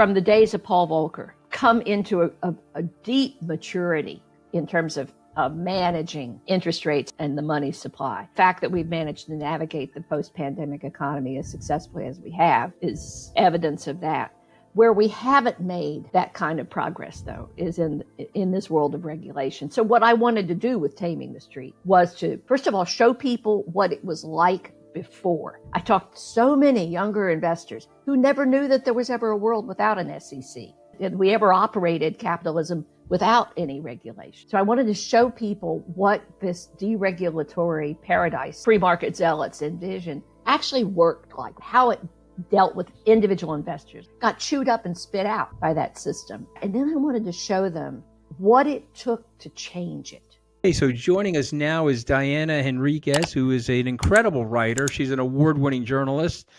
from the days of Paul Volcker, come into a deep maturity in terms of managing interest rates and the money supply. The fact that we've managed to navigate the post-pandemic economy as successfully as we have is evidence of that. Where we haven't made that kind of progress, though, is in this world of regulation. So what I wanted to do with Taming the Street was to, first of all, show people what it was like before. I talked to so many younger investors who never knew that there was ever a world without an SEC. That we ever operated capitalism without any regulation. So I wanted to show people what this deregulatory paradise free market zealots envisioned actually worked like, how it dealt with individual investors, got chewed up and spit out by that system. And then I wanted to show them what it took to change it. Hey, so joining us now is Diana Henriquez, who is an incredible writer. She's an award-winning journalist.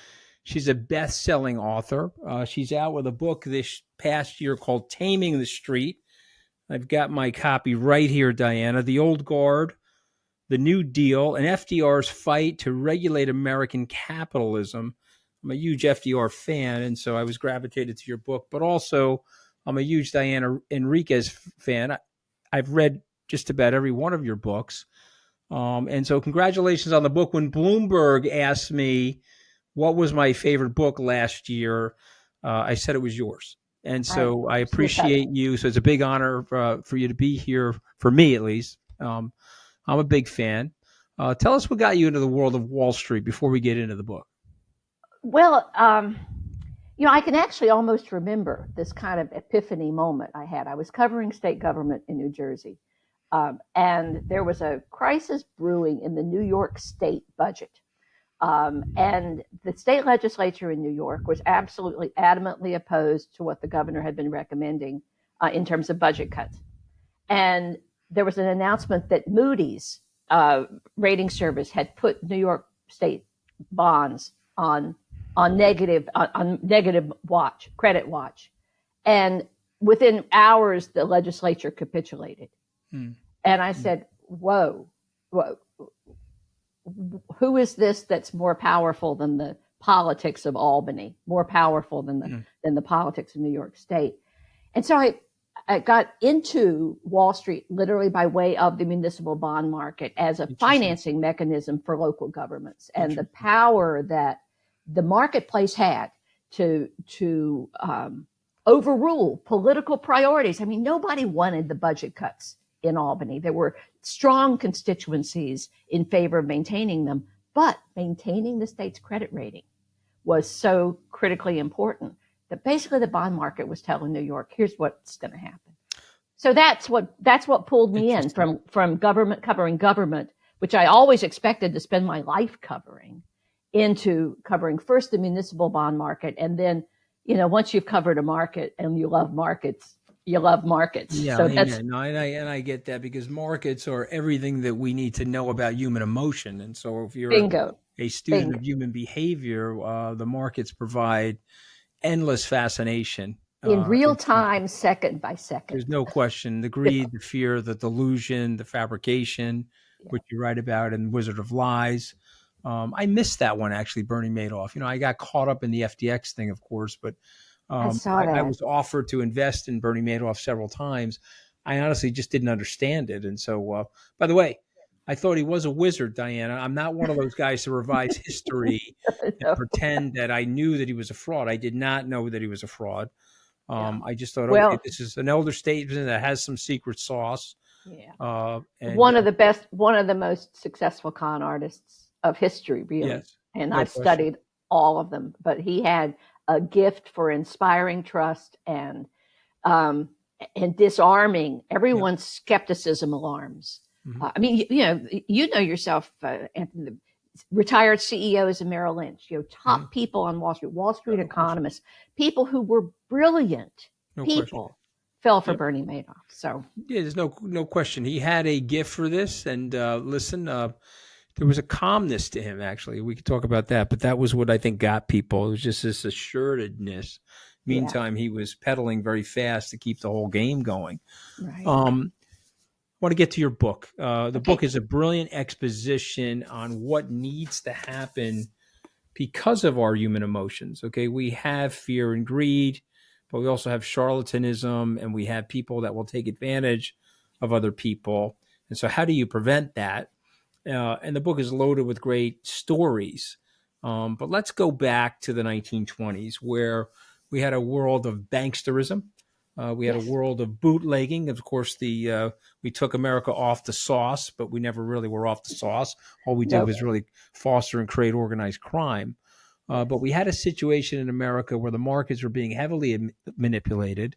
She's a best-selling author. She's out with a book this past year called Taming the Street. I've got my copy right here, Diana. The Old Guard, The New Deal, and FDR's Fight to Regulate American Capitalism. I'm a huge FDR fan, and so I was gravitated to your book. But also, I'm a huge Diana Henriquez fan. I've read just about every one of your books. And so congratulations on the book. When Bloomberg asked me what was my favorite book last year, I said it was yours. And so I appreciate you. So it's a big honor for you to be here, for me at least. I'm a big fan. Tell us what got you into the world of Wall Street before we get into the book. Well, I can actually almost remember this kind of epiphany moment I had. I was covering state government in New Jersey, and there was a crisis brewing in the New York state budget. And the state legislature in New York was absolutely adamantly opposed to what the governor had been recommending in terms of budget cuts. And there was an announcement that Moody's rating service had put New York state bonds on negative credit watch. And within hours, the legislature capitulated. And I said, whoa, who is this that's more powerful than the politics of Albany, more powerful than the politics of New York State? And so I got into Wall Street literally by way of the municipal bond market as a financing mechanism for local governments, and the power that the marketplace had to overrule political priorities. I mean, nobody wanted the budget cuts in Albany. There were strong constituencies in favor of maintaining them, but maintaining the state's credit rating was so critically important that basically the bond market was telling New York, here's what's going to happen. So that's what pulled me in from covering government, which I always expected to spend my life covering, into covering first the municipal bond market. And then, once you've covered a market and you love markets, you love markets. Yeah, so and I get that, because markets are everything that we need to know about human emotion. And so if you're a student of human behavior, the markets provide endless fascination. In real time, second by second. There's no question. The greed, the fear, the delusion, the fabrication, which you write about in Wizard of Lies. I missed that one, actually, Bernie Madoff. I got caught up in the FTX thing, of course, but I was offered to invest in Bernie Madoff several times. I honestly just didn't understand it. And so, by the way, I thought he was a wizard, Diana. I'm not one of those guys to revise history and pretend that I knew that he was a fraud. I did not know that he was a fraud. I just thought, okay, this is an elder statesman that has some secret sauce. Yeah. One of the most successful con artists of history, really. Yes. And I've studied all of them, but he had a gift for inspiring trust and disarming everyone's skepticism alarms. Mm-hmm. I mean, you know yourself, Anthony, the retired CEOs of Merrill Lynch, top people on Wall Street economists, people who were brilliant fell for Bernie Madoff. So there's no question. He had a gift for this. And there was a calmness to him, actually. We could talk about that, but that was what I think got people. It was just this assuredness. Meantime, he was pedaling very fast to keep the whole game going. Right. I want to get to your book. The book is a brilliant exposition on what needs to happen because of our human emotions. Okay, we have fear and greed, but we also have charlatanism, and we have people that will take advantage of other people. And so how do you prevent that? And the book is loaded with great stories. But let's go back to the 1920s, where we had a world of banksterism. We had a Yes. world of bootlegging. Of course, we took America off the sauce, but we never really were off the sauce. All we did Nope. was really foster and create organized crime. But Yes. we had a situation in America where the markets were being heavily manipulated,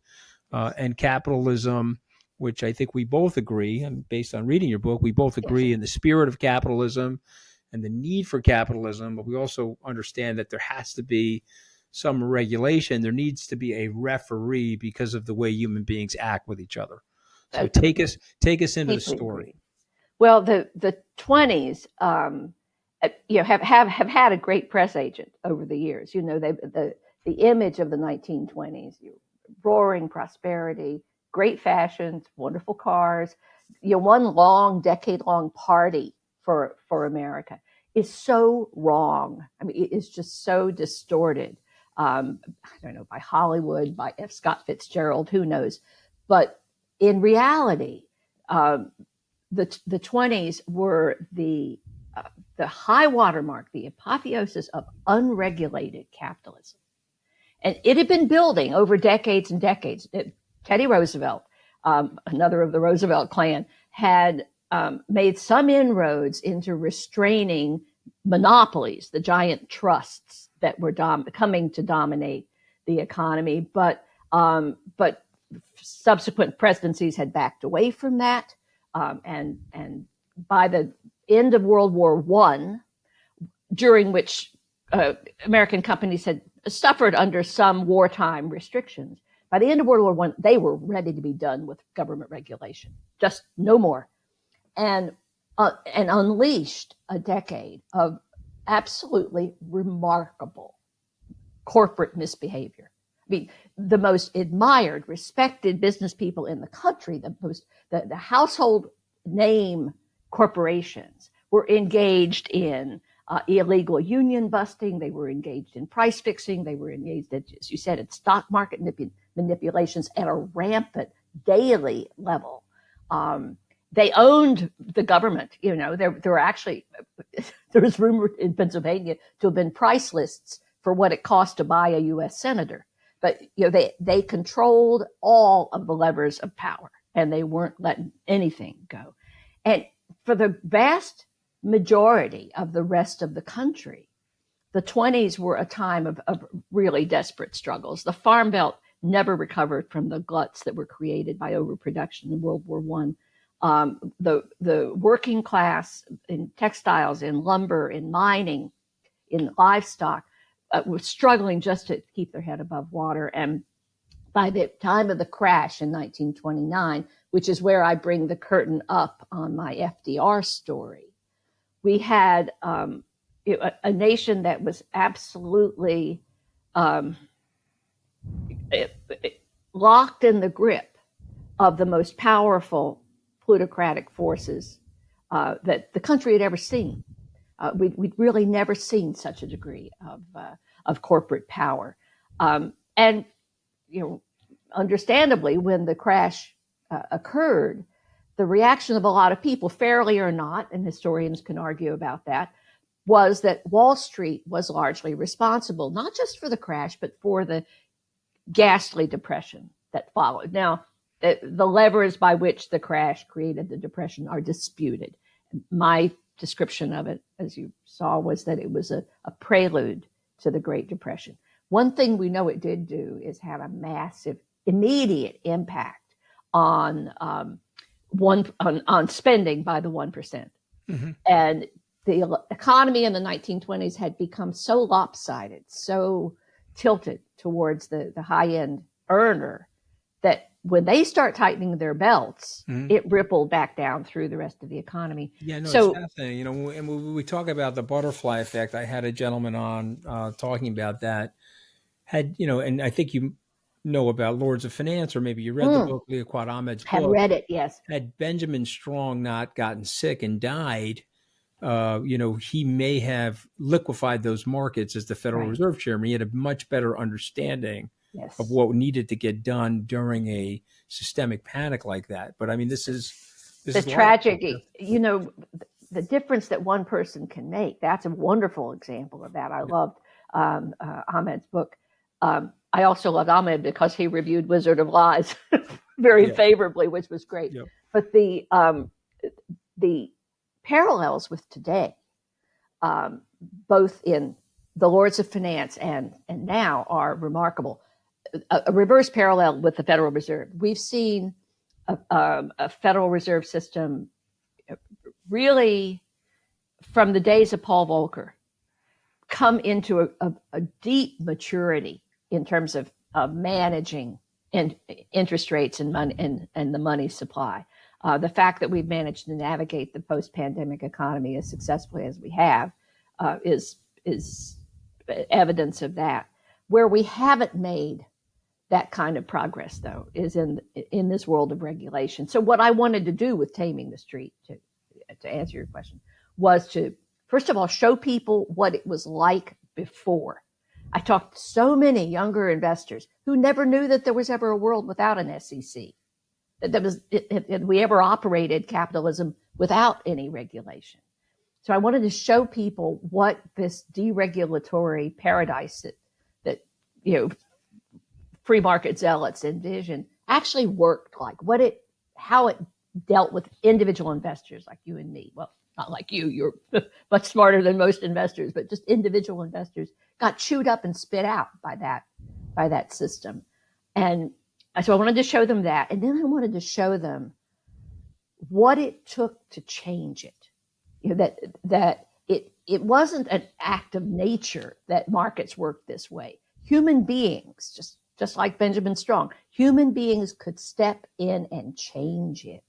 and capitalism, which I think we both agree, and based on reading your book, we both Yes. agree in the spirit of capitalism and the need for capitalism, but we also understand that there has to be some regulation. There needs to be a referee because of the way human beings act with each other. So I take us into the deeply story. agree. Well, the 20s, have had a great press agent over the years. The image of the 1920s, roaring prosperity, great fashions, wonderful cars, one long decade-long party for America is so wrong. I mean, it is just so distorted. I don't know, by Hollywood, by F. Scott Fitzgerald, who knows? But in reality, um, the 20s were the high watermark, the apotheosis of unregulated capitalism. And it had been building over decades and decades. Teddy Roosevelt, another of the Roosevelt clan, had made some inroads into restraining monopolies, the giant trusts that were coming to dominate the economy. But subsequent presidencies had backed away from that. And by the end of World War I, during which American companies had suffered under some wartime restrictions, by the end of World War I, they were ready to be done with government regulation, just no more, and unleashed a decade of absolutely remarkable corporate misbehavior. I mean, the most admired, respected business people in the country, the household name corporations were engaged in illegal union busting. They were engaged in price fixing. They were engaged, as you said, in stock market manipulations at a rampant daily level. They owned the government. There were actually, there was rumored in Pennsylvania to have been price lists for what it cost to buy a U.S. senator. But they controlled all of the levers of power, and they weren't letting anything go. And for the vast majority of the rest of the country, the 20s were a time of really desperate struggles. The Farm Belt never recovered from the gluts that were created by overproduction in World War I. The working class in textiles, in lumber, in mining, in livestock, were struggling just to keep their head above water. And by the time of the crash in 1929, which is where I bring the curtain up on my FDR story, we had a nation that was absolutely locked in the grip of the most powerful plutocratic forces that the country had ever seen. We'd really never seen such a degree of corporate power. And, understandably, when the crash occurred, the reaction of a lot of people, fairly or not, and historians can argue about that, was that Wall Street was largely responsible, not just for the crash, but for the ghastly depression that followed. Now, the levers by which the crash created the depression are disputed. My description of it, as you saw, was that it was a prelude to the Great Depression. One thing we know it did do is have a massive, immediate impact on spending by the 1%. Mm-hmm. And the economy in the 1920s had become so lopsided, so tilted towards the high-end earner, that when they start tightening their belts, mm-hmm. it rippled back down through the rest of the economy. Yeah, no, it's fascinating. And when we talk about the butterfly effect, I had a gentleman on talking about that. And I think you know about Lords of Finance, or maybe you read the book, Liaquat Ahmed's book. Have read it, yes. Had Benjamin Strong not gotten sick and died, he may have liquefied those markets as the Federal Reserve Chairman. He had a much better understanding of Yes. what needed to get done during a systemic panic like that. But I mean, this The is life. tragedy, the difference that one person can make. That's a wonderful example of that. I loved Ahmed's book. I also loved Ahmed because he reviewed Wizard of Lies very Yeah. favorably, which was great. Yep. But the parallels with today, both in the Lords of Finance and now, are remarkable. A reverse parallel with the Federal Reserve. We've seen a Federal Reserve System really, from the days of Paul Volcker, come into a deep maturity in terms of managing interest rates and money and the money supply. The fact that we've managed to navigate the post-pandemic economy as successfully as we have is evidence of that. Where we haven't made that kind of progress, though, is in this world of regulation. So what I wanted to do with Taming the Street, to answer your question, was to, first of all, show people what it was like before. I talked to so many younger investors who never knew that there was ever a world without an SEC, that we ever operated capitalism without any regulation. So I wanted to show people what this deregulatory paradise that free market zealots envision actually worked like, how it dealt with individual investors like you and me. Well, not like you're much smarter than most investors, but just individual investors got chewed up and spit out by that system. And so I wanted to show them that. And then I wanted to show them what it took to change it. That it wasn't an act of nature that markets work this way. Human beings, just like Benjamin Strong, human beings could step in and change it.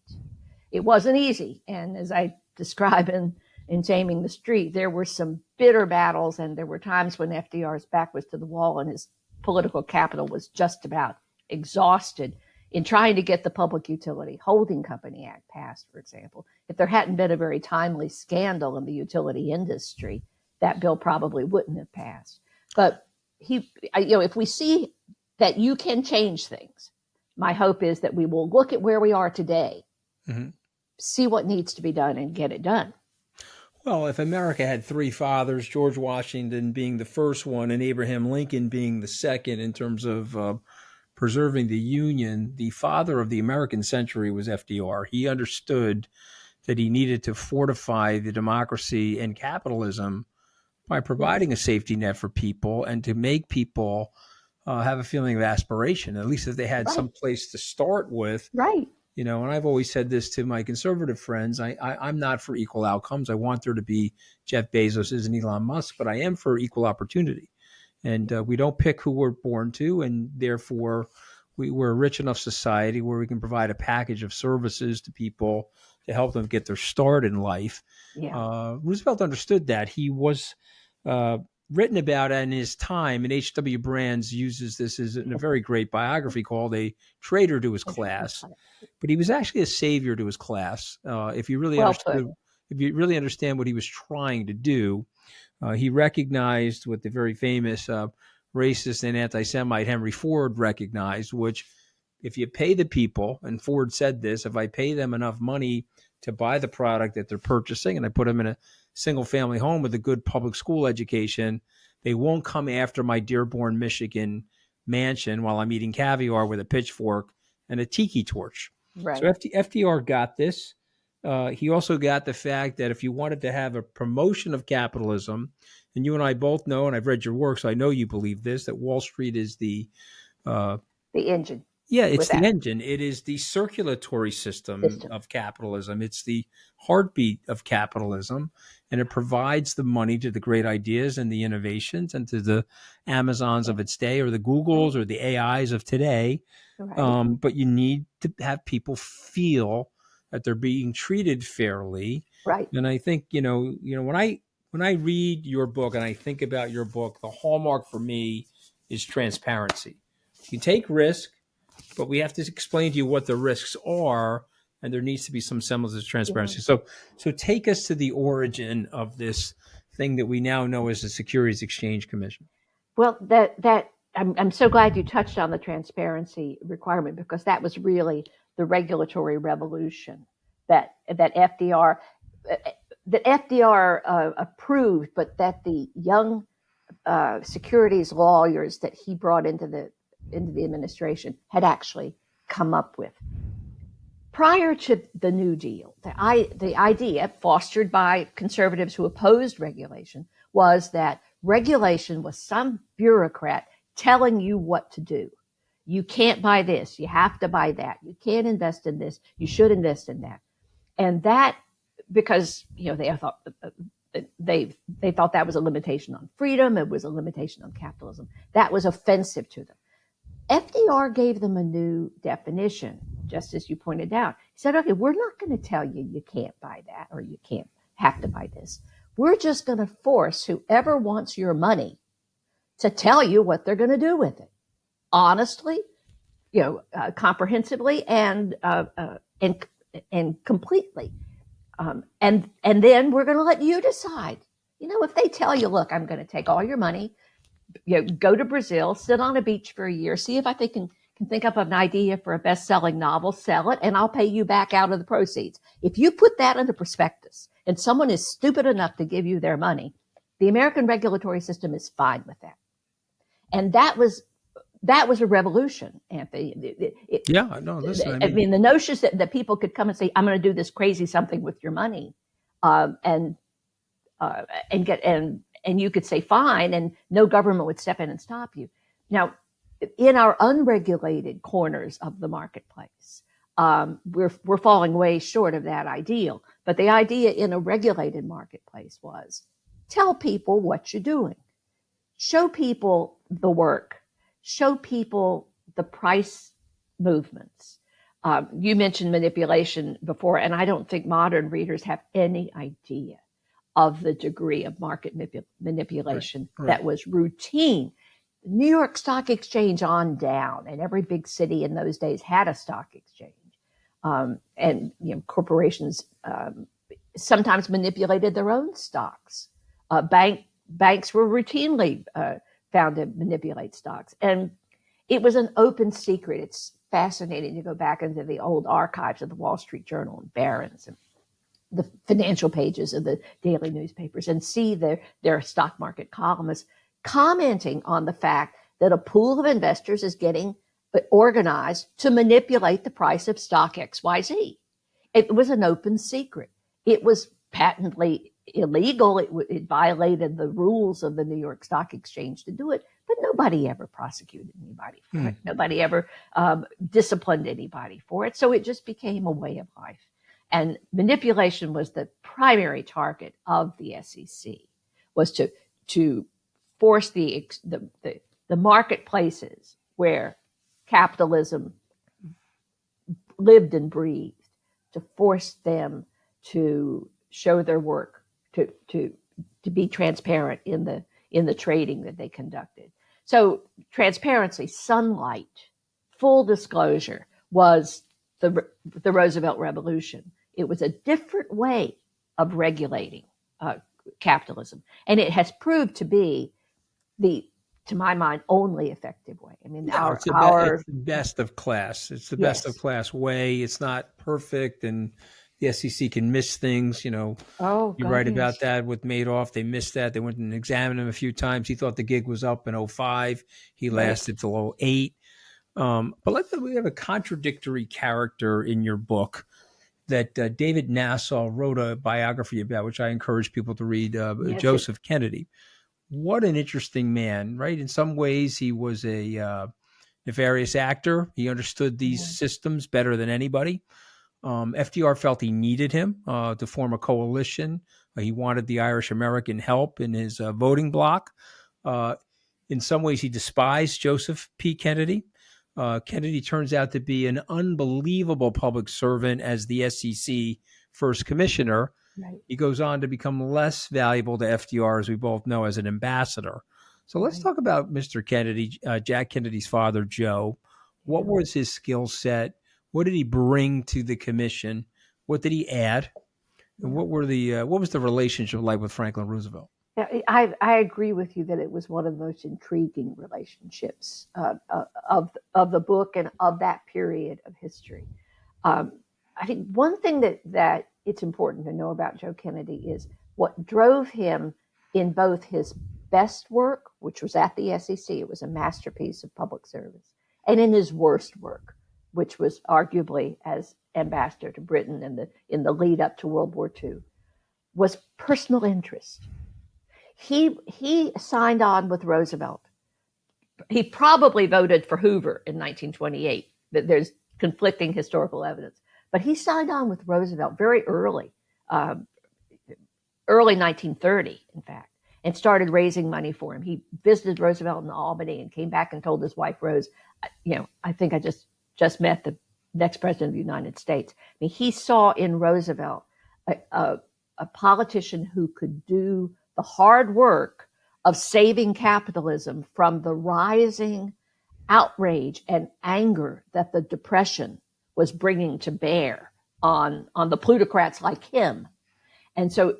It wasn't easy. And as I describe in Taming the Street, there were some bitter battles, and there were times when FDR's back was to the wall and his political capital was just about exhausted in trying to get the Public Utility Holding Company Act passed, for example. If there hadn't been a very timely scandal in the utility industry, that bill probably wouldn't have passed. But if we see that you can change things, my hope is that we will look at where we are today, mm-hmm. see what needs to be done, and get it done. Well, if America had three fathers, George Washington being the first one and Abraham Lincoln being the second in terms of preserving the Union, the father of the American century was FDR. He understood that he needed to fortify the democracy and capitalism by providing a safety net for people and to make people have a feeling of aspiration, at least if they had some place to start with. Right. And I've always said this to my conservative friends, I'm not for equal outcomes. I want there to be Jeff Bezos and Elon Musk, but I am for equal opportunity. And we don't pick who we're born to, and therefore we're a rich enough society where we can provide a package of services to people to help them get their start in life. Yeah. Roosevelt understood that. He was written about in his time, and H.W. Brands uses this in a very great biography called A Traitor to His Class. But he was actually a savior to his class. If you really understand what he was trying to do, he recognized what the very famous racist and anti-Semite Henry Ford recognized, which if you pay the people, and Ford said this, if I pay them enough money to buy the product that they're purchasing and I put them in a single family home with a good public school education, they won't come after my Dearborn, Michigan mansion while I'm eating caviar with a pitchfork and a tiki torch. Right. So FDR got this. He also got the fact that if you wanted to have a promotion of capitalism, and you and I both know, and I've read your work, so I know you believe this, that Wall Street is the engine. Yeah, it's the engine. It is the circulatory system of capitalism. It's the heartbeat of capitalism, and it provides the money to the great ideas and the innovations and to the Amazons of its day or the Googles or the AIs of today. Right. But you need to have people feel that they're being treated fairly. Right. And I think, when I read your book and I think about your book, the hallmark for me is transparency. You take risk, but we have to explain to you what the risks are, and there needs to be some semblance of transparency. Yeah. So take us to the origin of this thing that we now know as the Securities Exchange Commission. Well, that I'm so glad you touched on the transparency requirement, because that was really the regulatory revolution that FDR approved, but that the young securities lawyers that he brought into the administration had actually come up with. Prior to the New Deal, the idea fostered by conservatives who opposed regulation was that regulation was some bureaucrat telling you what to do. You can't buy this. You have to buy that. You can't invest in this. You should invest in that. And that, because they thought that was a limitation on freedom. It was a limitation on capitalism. That was offensive to them. FDR gave them a new definition, just as you pointed out. He said, okay, we're not going to tell you you can't buy that or you can't have to buy this. We're just going to force whoever wants your money to tell you what they're going to do with it, honestly, comprehensively, and completely. And then we're going to let you decide. If they tell you, look, I'm going to take all your money, go to Brazil, sit on a beach for a year, see if I can think up an idea for a best-selling novel, sell it, and I'll pay you back out of the proceeds. If you put that in the prospectus and someone is stupid enough to give you their money, the American regulatory system is fine with that. And that was a revolution, Anthony. Listen. I mean, the notion that people could come and say, I'm going to do this crazy something with your money, and you could say fine, and no government would step in and stop you. Now, in our unregulated corners of the marketplace, we're falling way short of that ideal. But the idea in a regulated marketplace was, tell people what you're doing, show people the work, show people the price movements. You mentioned manipulation before, and I don't think modern readers have any idea of the degree of market manipulation that was routine. The New York Stock Exchange on down, and every big city in those days had a stock exchange. And corporations sometimes manipulated their own stocks. Banks were routinely found to manipulate stocks. And it was an open secret. It's fascinating to go back into the old archives of the Wall Street Journal and Barron's and the financial pages of the daily newspapers and see their stock market columnists commenting on the fact that a pool of investors is getting organized to manipulate the price of stock XYZ. It was an open secret. It was patently illegal. It violated the rules of the New York Stock Exchange to do it, but nobody ever prosecuted anybody for it. Nobody ever disciplined anybody for it. So it just became a way of life. And manipulation was the primary target of the SEC, was to force the marketplaces where capitalism lived and breathed, to force them to show their work, to be transparent in the trading that they conducted. So transparency, sunlight, full disclosure was the Roosevelt Revolution. It was a different way of regulating capitalism, and it has proved to be to my mind, only effective way. I mean, it's the best of class. It's the best of class way. It's not perfect, and the SEC can miss things. You write about that with Madoff. They missed that. They went and examined him a few times. He thought the gig was up in 2005. He lasted till 2008. But we have a contradictory character in your book that David Nassau wrote a biography about, which I encourage people to read, Joseph Kennedy. What an interesting man, right? In some ways, he was a nefarious actor. He understood these systems better than anybody. FDR felt he needed him to form a coalition. He wanted the Irish American help in his voting bloc. In some ways, he despised Joseph P. Kennedy. Kennedy turns out to be an unbelievable public servant as the SEC first commissioner. Right. He goes on to become less valuable to FDR, as we both know, as an ambassador. So let's talk about Mr. Kennedy, Jack Kennedy's father, Joe. What was his skill set? What did he bring to the commission? What did he add? And what was the relationship like with Franklin Roosevelt? I agree with you that it was one of the most intriguing relationships of the book and of that period of history. Um, I think one thing that it's important to know about Joe Kennedy is what drove him in both his best work, which was at the SEC, it was a masterpiece of public service, and in his worst work, which was arguably as ambassador to Britain in the lead up to World War II, was personal interest. He signed on with Roosevelt. He probably voted for Hoover in 1928. There's conflicting historical evidence, but he signed on with Roosevelt very early, early 1930, in fact, and started raising money for him. He visited Roosevelt in Albany and came back and told his wife Rose, I think I just met the next president of the United States. I mean, he saw in Roosevelt a politician who could do the hard work of saving capitalism from the rising outrage and anger that the Depression was bringing to bear on the plutocrats like him. And so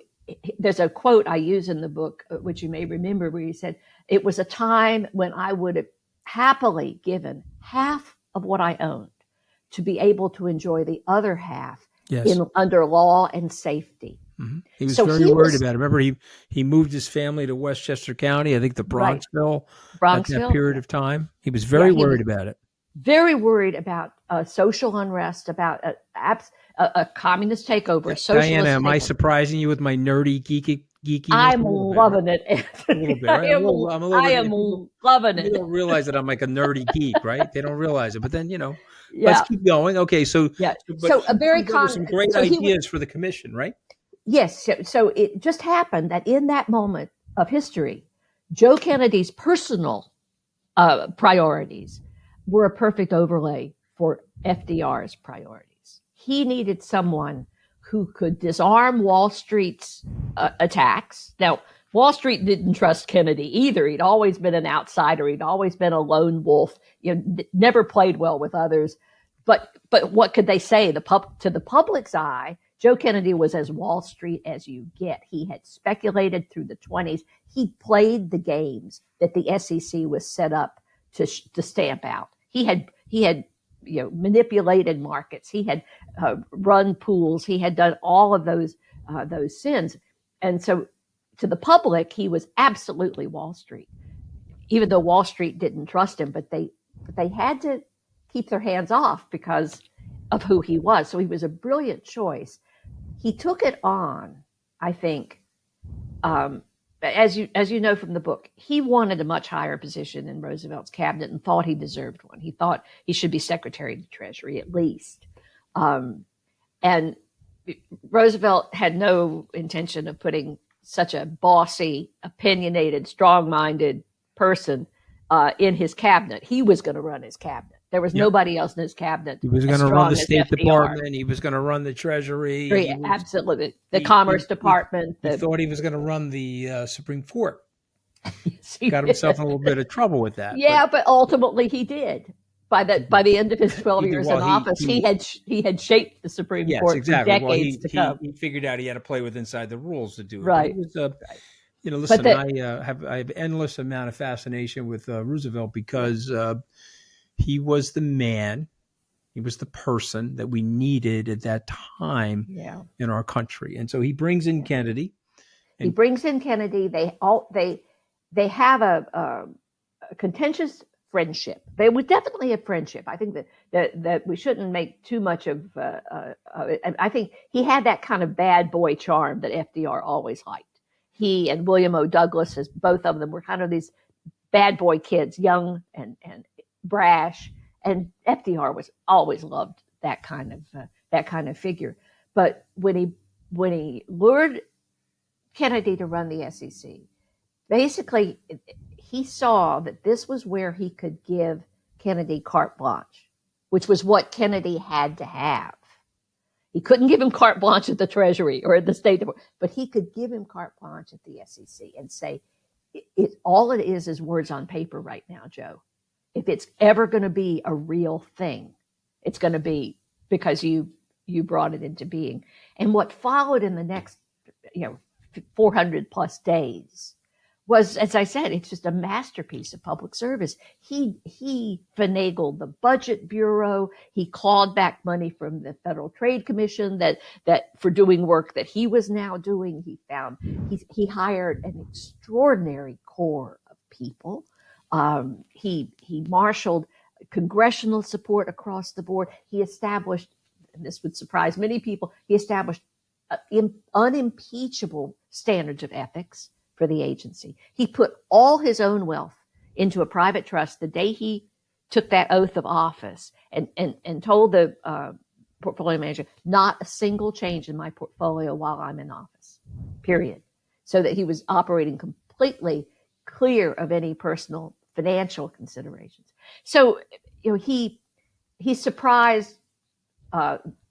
there's a quote I use in the book, which you may remember, where he said, "It was a time when I would have happily given half of what I owned to be able to enjoy the other half under law and safety." Mm-hmm. He was very worried about it. Remember, he moved his family to Westchester County, I think the Bronxville, at that period of time. He was very worried about it. Very worried about social unrest, about a communist takeover, a socialist Diana, am takeover. I surprising you with my nerdy, geeky? I'm loving it, Anthony. Bit, right? I am loving it. They don't realize that I'm like a nerdy geek, right? They don't realize it. But then, let's keep going. Okay, so a very some great ideas for the commission, right? Yes. So it just happened that in that moment of history, Joe Kennedy's personal priorities were a perfect overlay for FDR's priorities. He needed someone who could disarm Wall Street's attacks. Now, Wall Street didn't trust Kennedy either. He'd always been an outsider. He'd always been a lone wolf. Never played well with others. But what could they say? To the public's eye, Joe Kennedy was as Wall Street as you get. He had speculated through the 20s. He played the games that the SEC was set up to stamp out. He had manipulated markets. He had run pools. He had done all of those sins. And so to the public, he was absolutely Wall Street, even though Wall Street didn't trust him. But they had to keep their hands off because of who he was. So he was a brilliant choice. He took it on, I think, as you know from the book, he wanted a much higher position in Roosevelt's cabinet and thought he deserved one. He thought he should be Secretary of the Treasury at least. And Roosevelt had no intention of putting such a bossy, opinionated, strong-minded person in his cabinet. He was going to run his cabinet. There was nobody else in his cabinet. He was going to run the State Department. He was going to run the Treasury. Absolutely. The Commerce Department. He thought he was going to run the Supreme Court. Got himself in a little bit of trouble with that. Yeah, but ultimately he did. By the end of his 12 years in office, he had shaped the Supreme Court for decades to come. He figured out he had to play with inside the rules to do it. Right. It was, listen, I have endless amount of fascination with Roosevelt because he was the man, he was the person that we needed at that time in our country. And so he brings in Kennedy. They have a contentious friendship. They would definitely have friendship. I think that we shouldn't make too much of it. I think he had that kind of bad boy charm that FDR always liked. He and William O. Douglas, as both of them, were kind of these bad boy kids, young and brash, and FDR was always loved that kind of figure. But when he lured Kennedy to run the SEC, basically he saw that this was where he could give Kennedy carte blanche, which was what Kennedy had to have. He couldn't give him carte blanche at the Treasury or at the State Department, but he could give him carte blanche at the SEC and say, all it is words on paper right now, Joe. If it's ever going to be a real thing, it's going to be because you brought it into being. And what followed in the next 400 plus days, was, as I said, it's just a masterpiece of public service. He finagled the Budget Bureau. He clawed back money from the Federal Trade Commission that for doing work that he was now doing. He hired an extraordinary corps of people. He marshaled congressional support across the board. He established, and this would surprise many people, he established unimpeachable standards of ethics for the agency. He put all his own wealth into a private trust the day he took that oath of office, and told the portfolio manager, not a single change in my portfolio while I'm in office, period. So that he was operating completely clear of any personal financial considerations. So, he surprised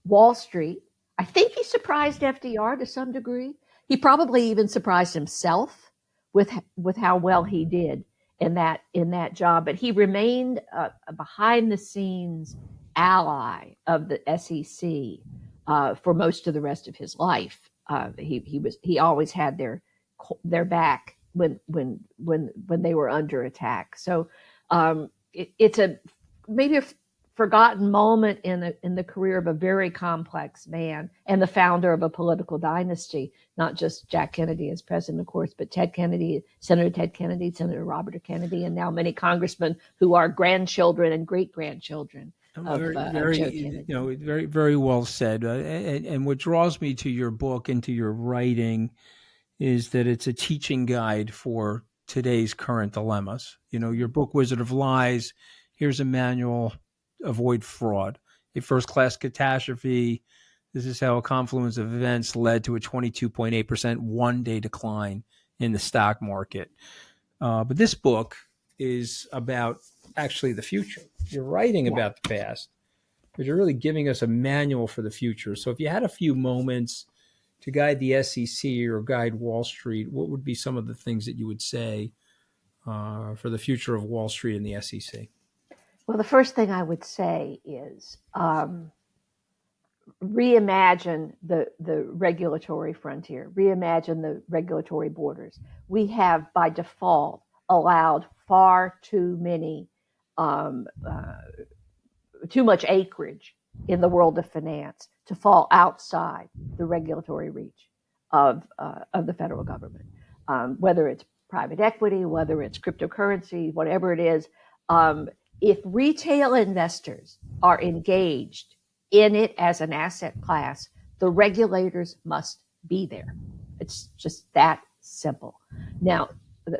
Wall Street. I think he surprised FDR to some degree. He probably even surprised himself with how well he did in that job. But he remained a behind the scenes ally of the SEC for most of the rest of his life. He always had their back when they were under attack. So it's maybe a forgotten moment in the career of a very complex man and the founder of a political dynasty, not just Jack Kennedy as president, of course, but Ted Kennedy, Senator Ted Kennedy, Senator Robert F. Kennedy, and now many congressmen who are grandchildren and great-grandchildren of Joe Kennedy. Very, very well said. And what draws me to your book and to your writing is that it's a teaching guide for today's current dilemmas. Your book, Wizard of Lies, here's a manual. Avoid fraud. A first-class catastrophe. This is how a confluence of events led to a 22.8% one-day decline in the stock market. But this book is about actually the future. You're writing about the past, but you're really giving us a manual for the future. So if you had a few moments to guide the SEC or guide Wall Street, what would be some of the things that you would say for the future of Wall Street and the SEC? Well, the first thing I would say is reimagine the regulatory frontier, reimagine the regulatory borders. We have, by default, allowed far too much acreage in the world of finance to fall outside the regulatory reach of the federal government, whether it's private equity, whether it's cryptocurrency, whatever it is. If retail investors are engaged in it as an asset class, the regulators must be there. It's just that simple. Now,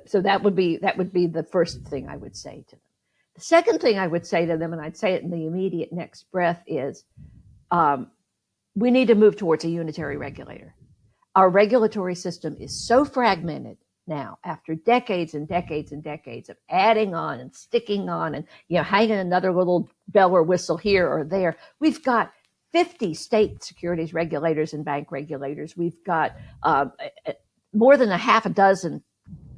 so that would be the first thing I would say to them. The second thing I would say to them, and I'd say it in the immediate next breath, is we need to move towards a unitary regulator. Our regulatory system is so fragmented now, after decades and decades and decades of adding on and sticking on and hanging another little bell or whistle here or there. We've got 50 state securities regulators and bank regulators. We've got more than a half a dozen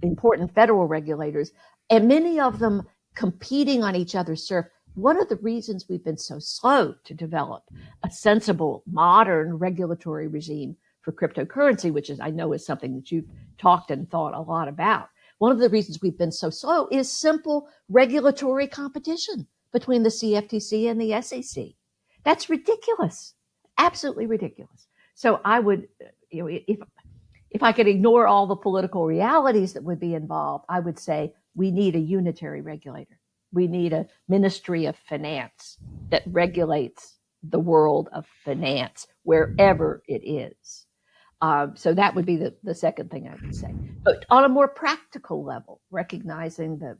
important federal regulators, and many of them competing on each other's turf. One of the reasons we've been so slow to develop a sensible, modern regulatory regime for cryptocurrency, which I know is something that you've talked and thought a lot about. One of the reasons we've been so slow is simple regulatory competition between the CFTC and the SEC. That's ridiculous, absolutely ridiculous. So I would, if I could ignore all the political realities that would be involved, I would say we need a unitary regulator. We need a Ministry of Finance that regulates the world of finance wherever it is. So that would be the second thing I would say. But on a more practical level, recognizing the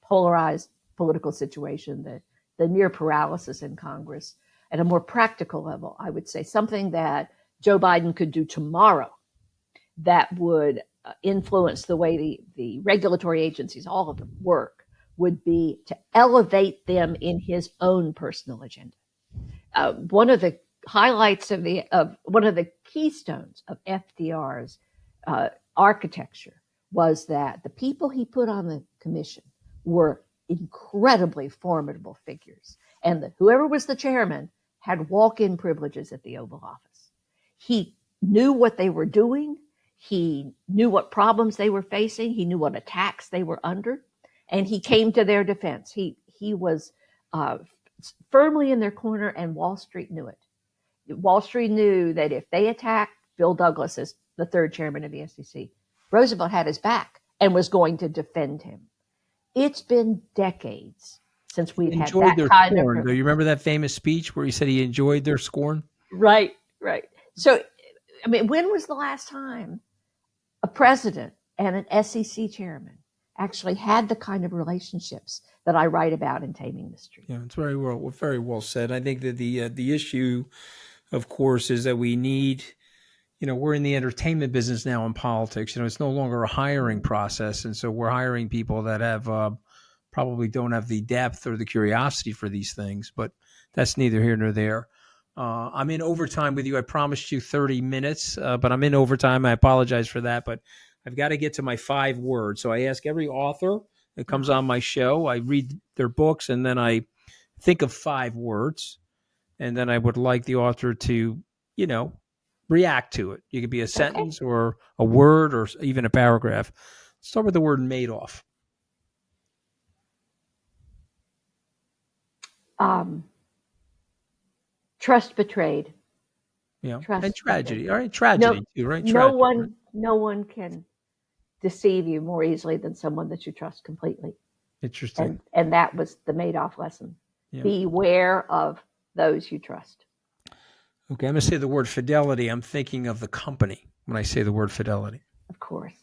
polarized political situation, the near paralysis in Congress, at a more practical level, I would say something that Joe Biden could do tomorrow that would influence the way the regulatory agencies, all of them, work, would be to elevate them in his own personal agenda. One of the highlights of one of the keystones of FDR's architecture was that the people he put on the commission were incredibly formidable figures, and whoever was the chairman had walk-in privileges at the Oval Office. He knew what they were doing. He knew what problems they were facing. He knew what attacks they were under, and he came to their defense. He was firmly in their corner, and Wall Street knew it. Wall Street knew that if they attacked Bill Douglas as the third chairman of the SEC, Roosevelt had his back and was going to defend him. It's been decades since we've had that kind of scorn. Do you remember that famous speech where he said he enjoyed their scorn? Right. So, I mean, when was the last time a president and an SEC chairman actually had the kind of relationships that I write about in Taming the Street? Yeah, it's very well said. I think that the issue, of course, is that we need, we're in the entertainment business now in politics. It's no longer a hiring process. And so we're hiring people that have probably don't have the depth or the curiosity for these things, but that's neither here nor there. I'm in overtime with you. I promised you 30 minutes, but I'm in overtime. I apologize for that, but I've got to get to my 5 words. So I ask every author that comes on my show, I read their books, and then I think of 5 words, and then I would like the author to, react to it. It could be a sentence or a word or even a paragraph. Let's start with the word Madoff. Trust betrayed. Yeah, Trust and tragedy. betrayed. All right, tragedy too, right? No one can deceive you more easily than someone that you trust completely. Interesting. And that was the Madoff lesson. Yeah. Beware of those you trust. Okay, I'm going to say the word fidelity. I'm thinking of the company when I say the word fidelity. Of course.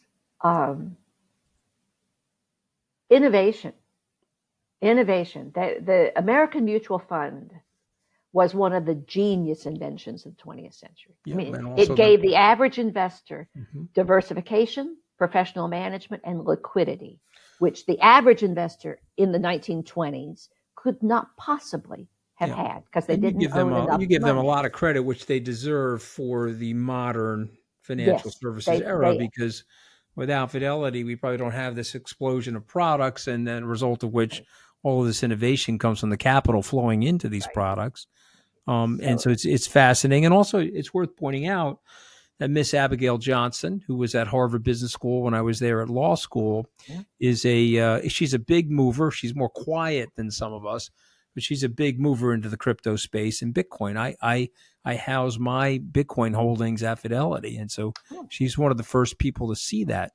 Innovation. The American Mutual Fund was one of the genius inventions of the 20th century. Yeah, it gave the average investor diversification, professional management, and liquidity, which the average investor in the 1920s could not possibly have had because they didn't own enough. You give them a money. lot of credit, which they deserve for the modern financial services era, because without Fidelity, we probably don't have this explosion of products, and then result of which all of this innovation comes from the capital flowing into these products. And so it's fascinating. And also it's worth pointing out that Miss Abigail Johnson, who was at Harvard Business School when I was there at law school, is she's a big mover. She's more quiet than some of us, but she's a big mover into the crypto space and Bitcoin. I house my Bitcoin holdings at Fidelity. And so she's one of the first people to see that.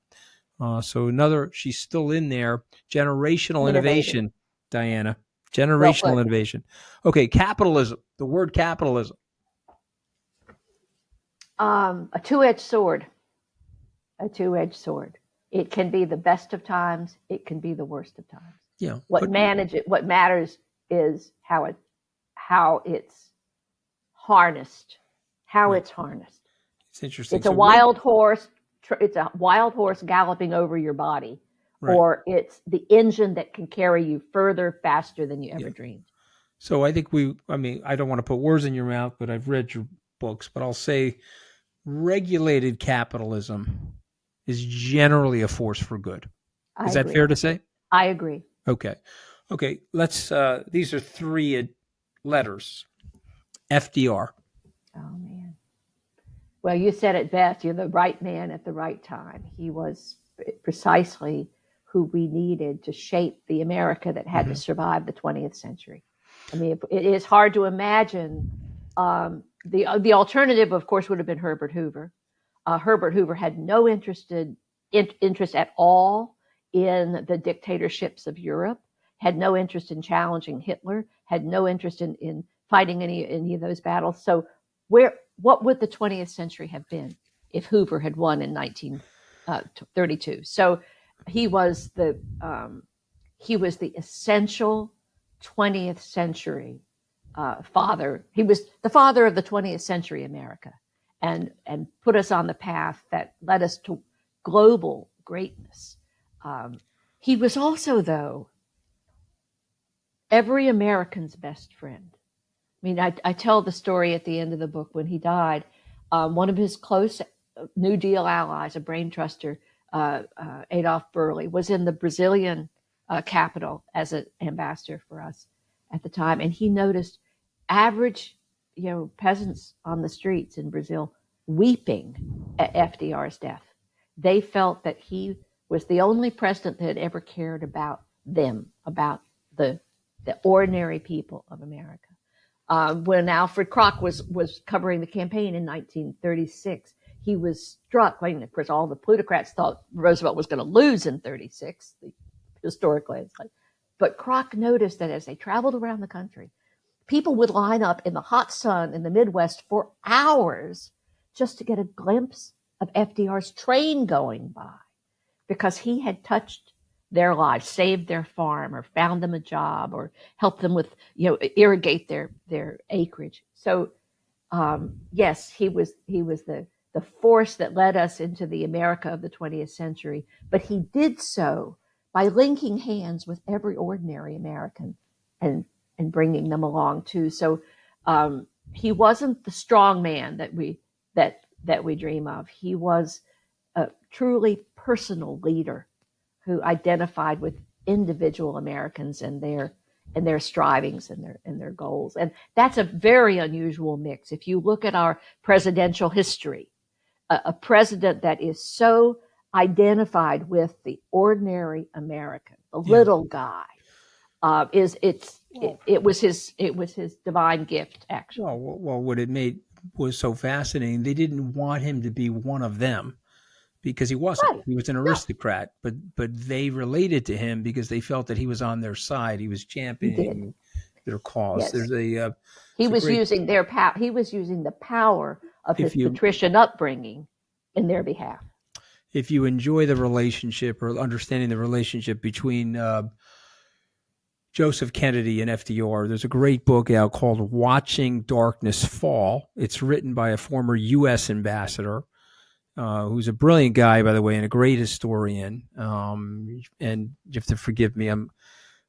She's still in there. Generational innovation, Diana. Generational innovation. Okay, capitalism. The word capitalism. A two-edged sword. A two-edged sword. It can be the best of times. It can be the worst of times. Yeah. What matters is how it's harnessed. It's harnessed. It's interesting. It's a wild horse. It's a wild horse galloping over your body, or it's the engine that can carry you further, faster than you ever dreamed. So I think I don't want to put words in your mouth, but I've read your books, but I'll say regulated capitalism is generally a force for good. Is that fair to say? I agree. Okay. Let's, these are 3 letters. FDR. Oh, man. Well, you said it best. You're the right man at the right time. He was precisely who we needed to shape the America that had to survive the 20th century. I mean, it is hard to imagine. The alternative, of course, would have been Herbert Hoover. Herbert Hoover had no interest at all in the dictatorships of Europe, had no interest in challenging Hitler, had no interest in fighting any of those battles. So what would the 20th century have been if Hoover had won in 1932? So he was the essential 20th century father. He was the father of the 20th century America, and put us on the path that led us to global greatness. He was also, though, every American's best friend. I mean, I tell the story at the end of the book when he died. One of his close New Deal allies, a brain truster, Adolph Burley, was in the Brazilian capital as an ambassador for us at the time, and he noticed average, peasants on the streets in Brazil weeping at FDR's death. They felt that he was the only president that had ever cared about them, about the ordinary people of America. When Alfred Kroc was covering the campaign in 1936, he was struck. I mean, of course, all the plutocrats thought Roosevelt was going to lose in 36, historically. It's like, but Kroc noticed that as they traveled around the country, people would line up in the hot sun in the Midwest for hours just to get a glimpse of FDR's train going by, because he had touched their lives, saved their farm, or found them a job, or helped them with, irrigate their acreage. So, yes, he was the force that led us into the America of the 20th century, but he did so by linking hands with every ordinary American and bringing them along too. So he wasn't the strong man that we dream of. He was a truly personal leader who identified with individual Americans and their strivings and their goals. And that's a very unusual mix. If you look at our presidential history, a president that is so identified with the ordinary American, the little guy, it was his divine gift, actually. Well, what it was so fascinating, they didn't want him to be one of them, because he wasn't. Right. He was an aristocrat, but they related to him because they felt that he was on their side. He was championing their cause. Yes. There's he was using their power. He was using the power of his patrician upbringing in their behalf. If you enjoy the relationship or understanding the relationship between Joseph Kennedy and FDR, there's a great book out called Watching Darkness Fall. It's written by a former U.S. ambassador, who's a brilliant guy, by the way, and a great historian. And you have to forgive me. I'm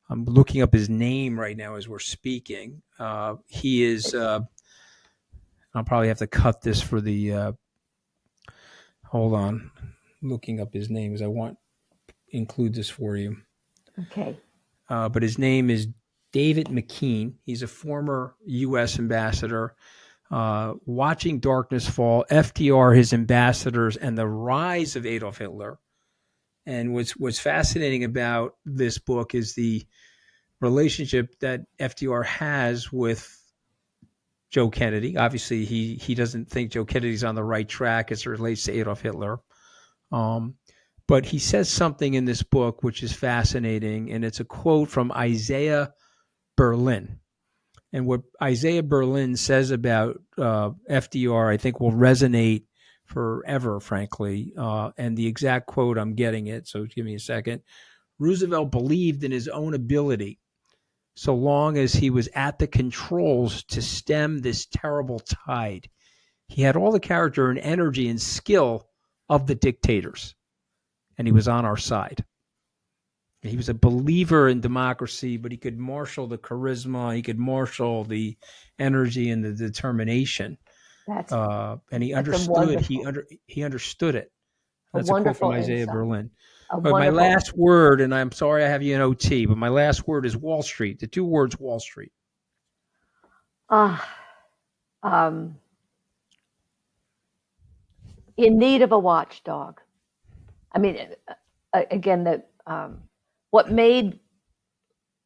looking up his name right now as we're speaking. He is. I'll probably have to cut this for the. Hold on, looking up his name, because I want to include this for you. Okay. But his name is David McKean. He's a former U.S. ambassador. Watching Darkness Fall, FDR, his ambassadors, and the rise of Adolf Hitler. And what's fascinating about this book is the relationship that FDR has with Joe Kennedy. Obviously, he doesn't think Joe Kennedy's on the right track as it relates to Adolf Hitler. But he says something in this book which is fascinating, and it's a quote from Isaiah Berlin. And what Isaiah Berlin says about FDR, I think, will resonate forever, frankly. And the exact quote, I'm getting it, so give me a second. Roosevelt believed in his own ability so long as he was at the controls to stem this terrible tide. He had all the character and energy and skill of the dictators, and he was on our side. He was a believer in democracy, but he could marshal the charisma, he could marshal the energy and the determination. And he understood. He understood it. That's a quote from Isaiah Berlin. But my last word, and I'm sorry I have you in OT, but my last word is Wall Street. The two words Wall Street. In need of a watchdog. I mean, again, what made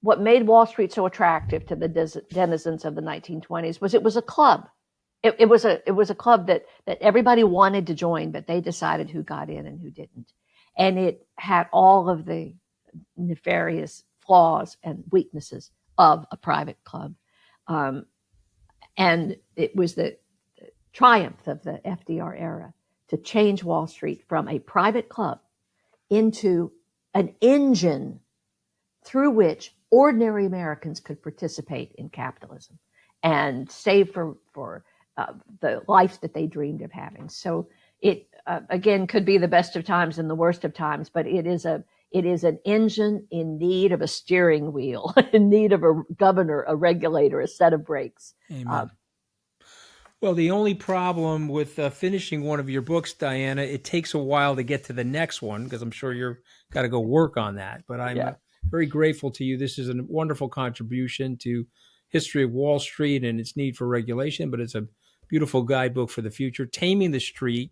Wall Street so attractive to the denizens of the 1920s was it was a club. It was a club that everybody wanted to join, but they decided who got in and who didn't. And it had all of the nefarious flaws and weaknesses of a private club. And it was the triumph of the FDR era to change Wall Street from a private club into an engine through which ordinary Americans could participate in capitalism and save for the life that they dreamed of having. So it again could be the best of times and the worst of times, but it is an engine in need of a steering wheel, in need of a governor, a regulator, a set of brakes. Amen. Well, the only problem with finishing one of your books, Diana, it takes a while to get to the next one, because I'm sure you've got to go work on that. But I'm very grateful to you. This is a wonderful contribution to history of Wall Street and its need for regulation, but it's a beautiful guidebook for the future. Taming the Street,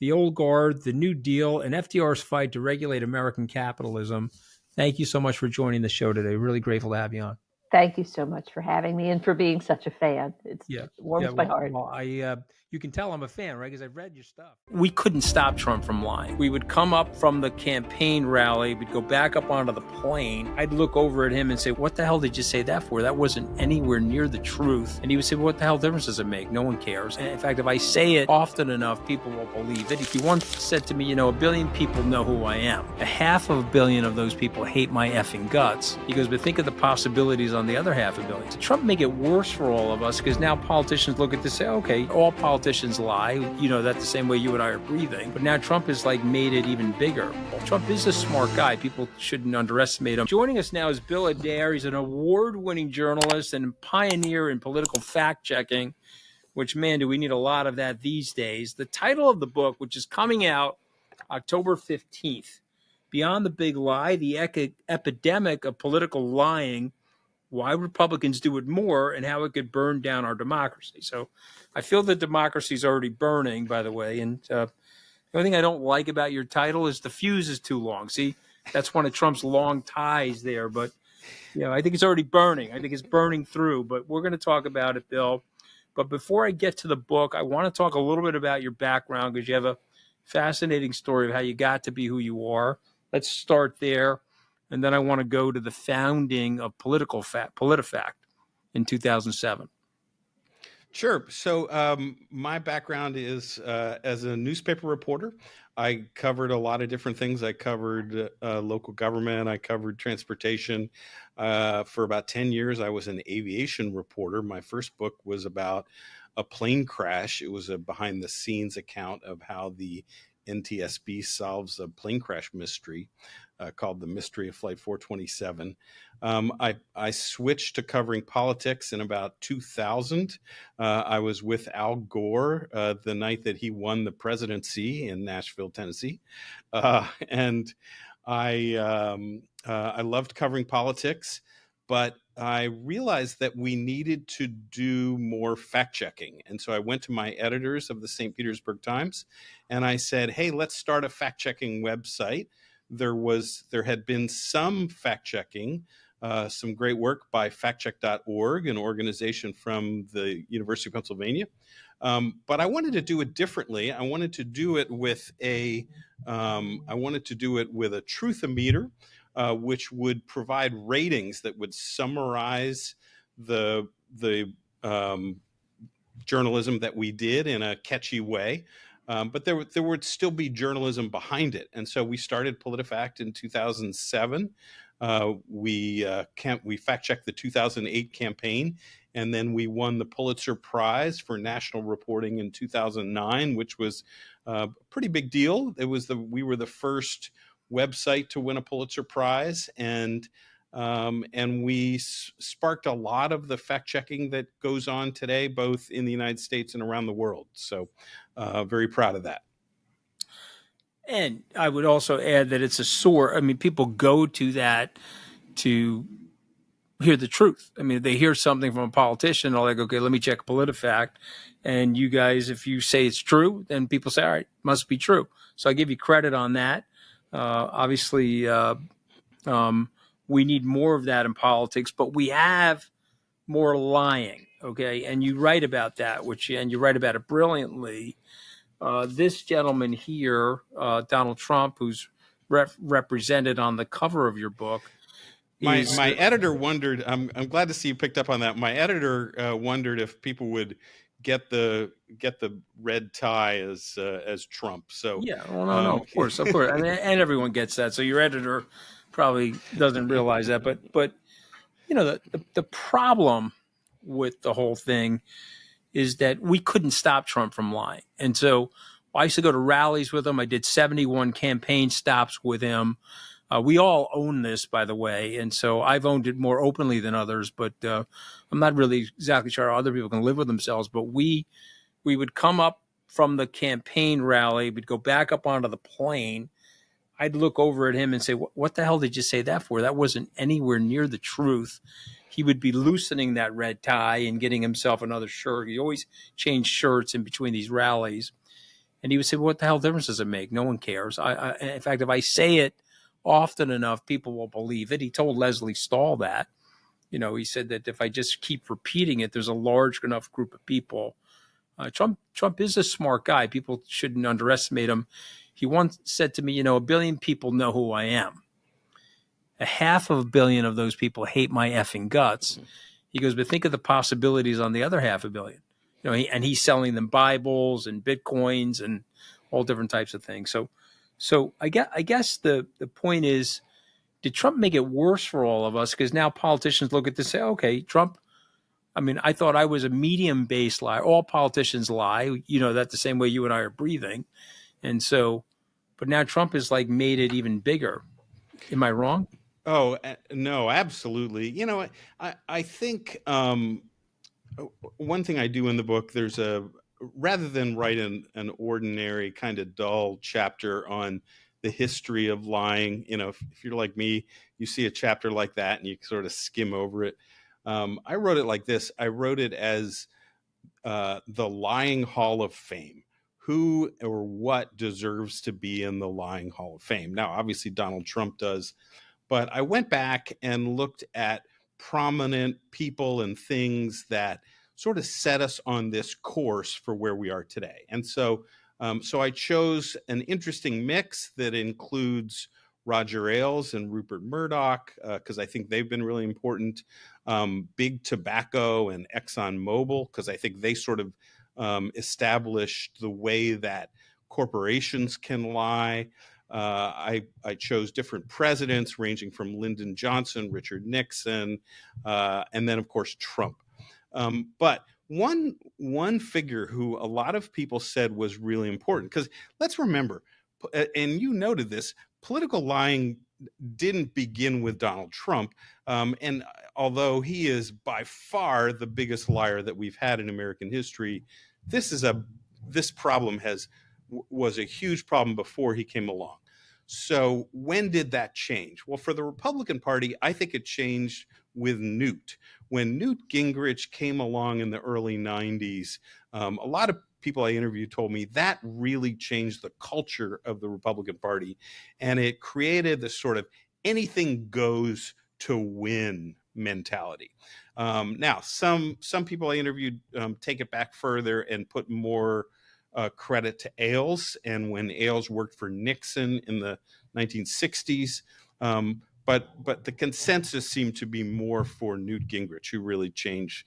the old guard, the New Deal, and FDR's fight to regulate American capitalism. Thank you so much for joining the show today. Really grateful to have you on. Thank you so much for having me and for being such a fan. It warms my heart. Well, you can tell I'm a fan, right? Because I've read your stuff. We couldn't stop Trump from lying. We would come up from the campaign rally. We'd go back up onto the plane. I'd look over at him and say, what the hell did you say that for? That wasn't anywhere near the truth. And he would say, well, what the hell difference does it make? No one cares. And in fact, if I say it often enough, people will believe it. He once said to me, 1 billion people know who I am. 500 million of those people hate my effing guts. He goes, but think of the possibilities on the other 500 million. Did Trump make it worse for all of us? Because now politicians look at this and say, okay, all politicians lie. That the same way you and I are breathing. But now Trump has made it even bigger. Well, Trump is a smart guy. People shouldn't underestimate him. Joining us now is Bill Adair. He's an award-winning journalist and pioneer in political fact-checking, which, man, do we need a lot of that these days. The title of the book, which is coming out October 15th, Beyond the Big Lie, the Epidemic of Political Lying, Why Republicans Do It More, and How It Could Burn Down Our Democracy. So I feel that democracy is already burning, by the way. And the only thing I don't like about your title is the fuse is too long. See, that's one of Trump's long ties there. But, I think it's already burning. I think it's burning through. But we're going to talk about it, Bill. But before I get to the book, I want to talk a little bit about your background because you have a fascinating story of how you got to be who you are. Let's start there. And then I want to go to the founding of PolitiFact in 2007. Sure. So my background is as a newspaper reporter. I covered a lot of different things. I covered local government. I covered transportation. For about 10 years, I was an aviation reporter. My first book was about a plane crash. It was a behind-the-scenes account of how the NTSB solves a plane crash mystery called The Mystery of Flight 427. I switched to covering politics in about 2000. I was with Al Gore the night that he won the presidency in Nashville, Tennessee. And I loved covering politics, but I realized that we needed to do more fact checking. And so I went to my editors of the St. Petersburg Times and I said, hey, let's start a fact checking website. There had been some fact checking, some great work by factcheck.org, an organization from the University of Pennsylvania. But I wanted to do it differently. I wanted to do it with a truthometer, which would provide ratings that would summarize the journalism that we did in a catchy way. But there would still be journalism behind it. And so we started PolitiFact in 2007. We fact-checked the 2008 campaign, and then we won the Pulitzer Prize for national reporting in 2009, which was a pretty big deal. We were the first website to win a Pulitzer Prize, and we sparked a lot of the fact-checking that goes on today, both in the United States and around the world. So very proud of that. And I would also add that it's a source. I mean, people go to that to hear the truth. I mean, they hear something from a politician, they're like, okay, let me check PolitiFact. And you guys, if you say it's true, then people say, all right, must be true. So I give you credit on that. Obviously, we need more of that in politics, but we have more lying, okay? And you write about that, and you write about it brilliantly. This gentleman here, Donald Trump, who's represented on the cover of your book. My editor wondered, I'm glad to see you picked up on that. My editor wondered if people would get the red tie as Trump. So yeah, well, no, of course. I mean, and everyone gets that. So your editor probably doesn't realize that, but the problem with the whole thing is that we couldn't stop Trump from lying. And so I used to go to rallies with him. I did 71 campaign stops with him. We all own this, by the way. And so I've owned it more openly than others, but I'm not really exactly sure how other people can live with themselves. But we would come up from the campaign rally. We'd go back up onto the plane. I'd look over at him and say, what the hell did you say that for? That wasn't anywhere near the truth. He would be loosening that red tie and getting himself another shirt. He always changed shirts in between these rallies. And he would say, well, what the hell difference does it make? No one cares. In fact, if I say it often enough, people will believe it. He told Leslie Stahl that. He said that if I just keep repeating it, there's a large enough group of people. Trump is a smart guy. People shouldn't underestimate him. He once said to me, 1 billion people know who I am. 500 million of those people hate my effing guts. He goes, but think of the possibilities on the other 500 million. And he's selling them Bibles and Bitcoins and all different types of things. So I guess the point is, did Trump make it worse for all of us? Because now politicians look at this and say, okay, Trump, I thought I was a medium-based liar. All politicians lie. That the same way you and I are breathing. And so, but now Trump has made it even bigger. Am I wrong? Oh, no, absolutely. I think one thing I do in the book, rather than write an ordinary kind of dull chapter on the history of lying, if you're like me, you see a chapter like that and you sort of skim over it. I wrote it like this. I wrote it as the Lying Hall of Fame. Who or what deserves to be in the Lying Hall of Fame? Now, obviously, Donald Trump does. But I went back and looked at prominent people and things that sort of set us on this course for where we are today. And so I chose an interesting mix that includes Roger Ailes and Rupert Murdoch, because I think they've been really important. Big Tobacco and ExxonMobil, because I think they sort of established the way that corporations can lie. I chose different presidents ranging from Lyndon Johnson, Richard Nixon, and then, of course, Trump. But one figure who a lot of people said was really important, because let's remember, and you noted this, political lying didn't begin with Donald Trump. And although he is by far the biggest liar that we've had in American history, this problem was a huge problem before he came along. So when did that change? Well, for the Republican Party, I think it changed with Newt. When Newt Gingrich came along in the early 90s, a lot of people I interviewed told me that really changed the culture of the Republican Party. And it created this sort of anything goes to win mentality. Now, some people I interviewed take it back further and put more credit to Ailes, and when Ailes worked for Nixon in the 1960s. But the consensus seemed to be more for Newt Gingrich, who really changed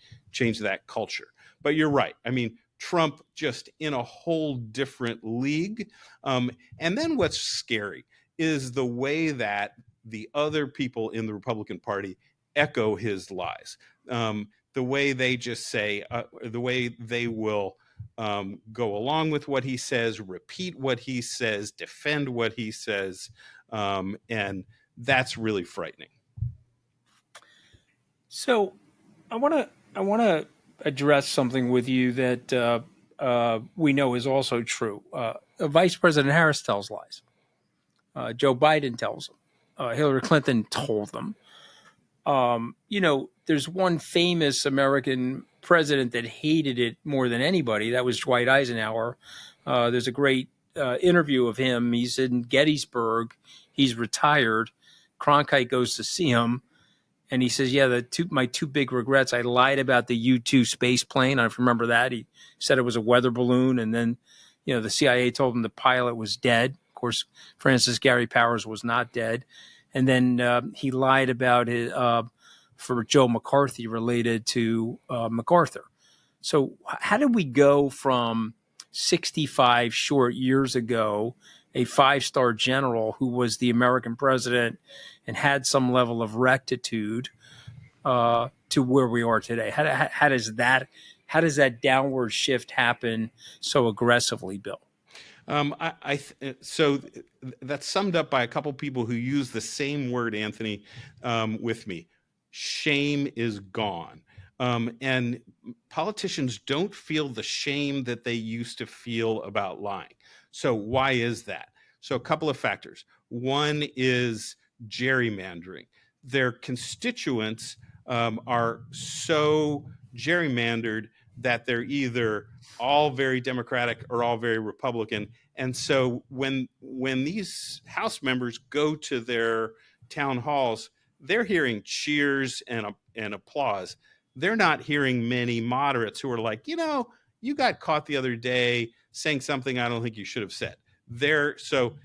that culture. But you're right. Trump just in a whole different league. And then what's scary is the way that the other people in the Republican Party echo his lies. The way they just say, the way they will go along with what he says, repeat what he says, defend what he says, and that's really frightening. So, I want to address something with you that we know is also true. Vice President Harris tells lies. Joe Biden tells them. Hillary Clinton told them. There's one famous American president that hated it more than anybody. That was Dwight Eisenhower. There's a great interview of him. He's in Gettysburg. He's retired. Cronkite goes to see him, and he says, yeah, my two big regrets, I lied about the U-2 space plane. I don't remember that. He said it was a weather balloon, and then the CIA told him the pilot was dead. Of course, Francis Gary Powers was not dead. And then he lied about it for Joe McCarthy related to MacArthur. So how did we go from 65 short years ago, a 5-star general who was the American president and had some level of rectitude, to where we are today? How does that downward shift happen so aggressively, Bill? So that's summed up by a couple people who use the same word, Anthony, with me. Shame is gone. And politicians don't feel the shame that they used to feel about lying. So why is that? So a couple of factors. One is gerrymandering. Their constituents are so gerrymandered that they're either all very Democratic or all very Republican. And so when these House members go to their town halls, they're hearing cheers and applause. They're not hearing many moderates who are like, you got caught the other day saying something I don't think you should have said. So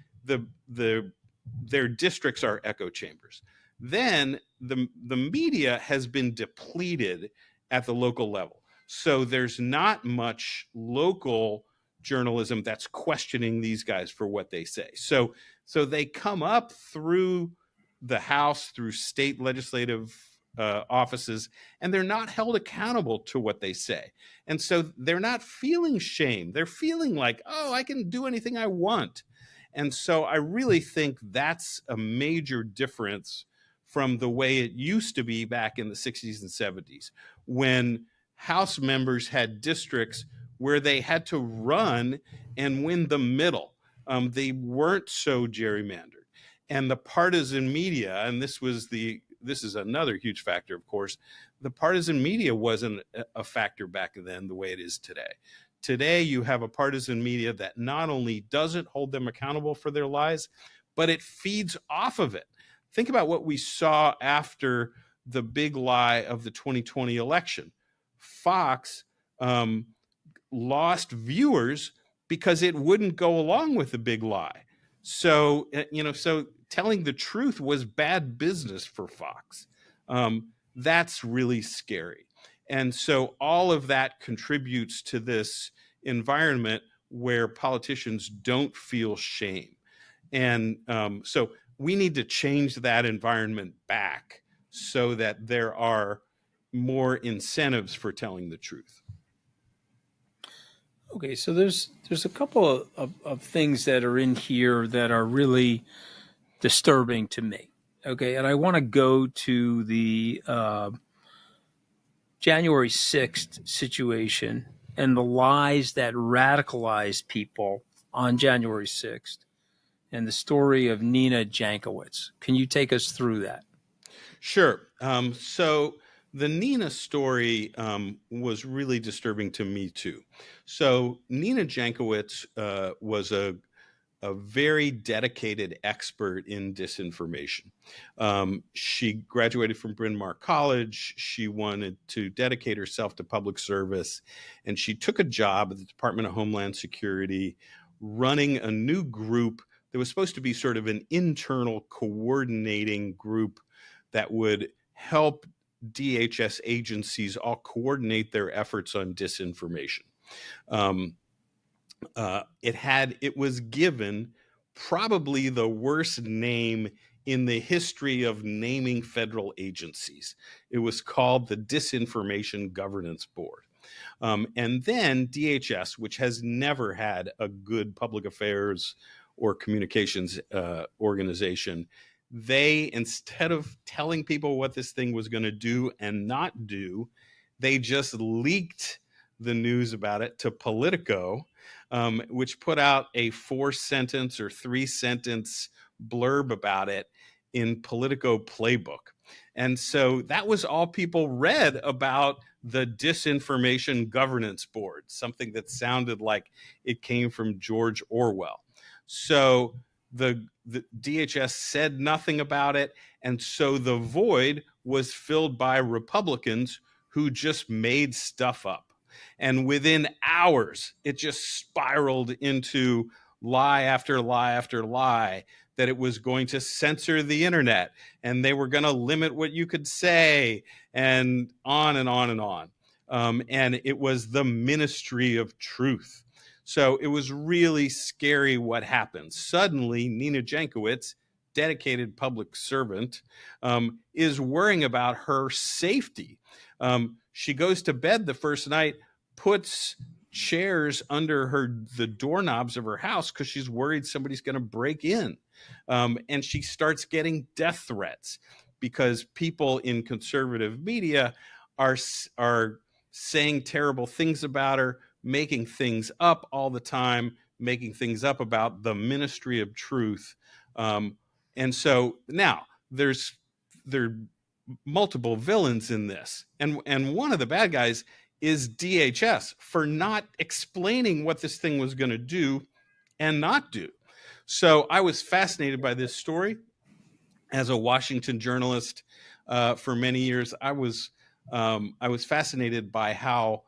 their districts are echo chambers. Then the media has been depleted at the local level. So there's not much local journalism that's questioning these guys for what they say. So they come up through the House, through state legislative offices, and they're not held accountable to what they say. And so they're not feeling shame. They're feeling like, oh, I can do anything I want. And so I really think that's a major difference from the way it used to be back in the 60s and 70s, when House members had districts where they had to run and win the middle. They weren't so gerrymandered. And the partisan media, and this is another huge factor, of course, the partisan media wasn't a factor back then the way it is today. Today, you have a partisan media that not only doesn't hold them accountable for their lies, but it feeds off of it. Think about what we saw after the big lie of the 2020 election. Fox lost viewers because it wouldn't go along with the big lie. So, so telling the truth was bad business for Fox. That's really scary. And so all of that contributes to this environment where politicians don't feel shame. And so we need to change that environment back so that there are more incentives for telling the truth. Okay, so there's a couple of things that are in here that are really disturbing to me. Okay, and I want to go to the January 6th situation and the lies that radicalized people on January 6th and the story of Nina Jankowicz. Can you take us through that? Sure. So the Nina story was really disturbing to me too. So Nina Jankowicz was a very dedicated expert in disinformation. She graduated from Bryn Mawr College. She wanted to dedicate herself to public service, and she took a job at the Department of Homeland Security running a new group that was supposed to be sort of an internal coordinating group that would help DHS agencies all coordinate their efforts on disinformation. It was given probably the worst name in the history of naming federal agencies. It was called the Disinformation Governance Board. And then DHS, which has never had a good public affairs or communications organization, they, instead of telling people what this thing was going to do and not do, they just leaked the news about it to Politico, which put out a 4-sentence or 3-sentence blurb about it in Politico Playbook. And so that was all people read about the Disinformation Governance Board, something that sounded like it came from George Orwell. So the DHS said nothing about it. And so the void was filled by Republicans who just made stuff up. And within hours, it just spiraled into lie after lie after lie that it was going to censor the internet and they were going to limit what you could say, and on and on and on. And it was the Ministry of Truth. So it was really scary what happened. Suddenly, Nina Jankowicz, dedicated public servant, is worrying about her safety. She goes to bed the first night, puts chairs under the doorknobs of her house because she's worried somebody's going to break in. And she starts getting death threats because people in conservative media are saying terrible things about her, making things up all the time, making things up about the Ministry of Truth. And so now there multiple villains in this, and one of the bad guys is DHS for not explaining what this thing was going to do and not do. So I was fascinated by this story. As a Washington journalist for many years, I was fascinated by how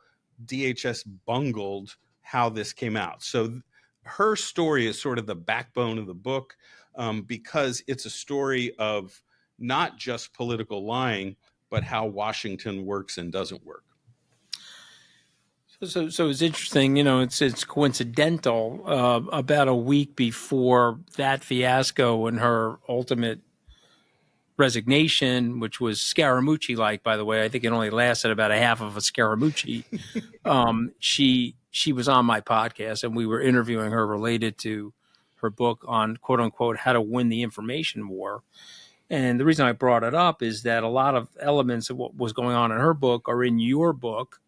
DHS bungled how this came out. So her story is sort of the backbone of the book, because it's a story of not just political lying, but how Washington works and doesn't work. So it's interesting, it's coincidental. About a week before that fiasco and her ultimate resignation, which was Scaramucci-like, by the way, I think it only lasted about a half of a Scaramucci. She was on my podcast, and we were interviewing her related to her book on "quote unquote" how to win the information war. And the reason I brought it up is that a lot of elements of what was going on in her book are in your book.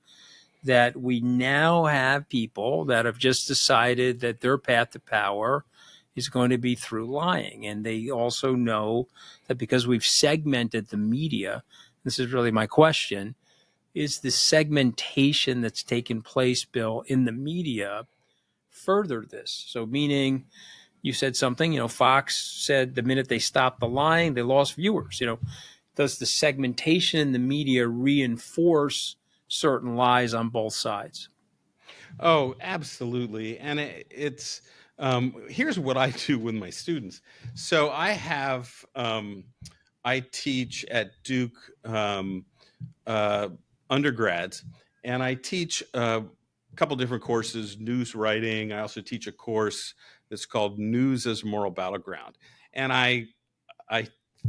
That we now have people that have just decided that their path to power is going to be through lying. And they also know that because we've segmented the media, this is really my question, is the segmentation that's taken place, Bill, in the media further this? So meaning you said something, Fox said the minute they stopped the lying, they lost viewers. Does the segmentation in the media reinforce certain lies on both sides? Oh, absolutely. And it's here's what I do with my students. So I teach at Duke undergrads, and I teach a couple different courses, news writing. I also teach a course that's called News as Moral Battleground. And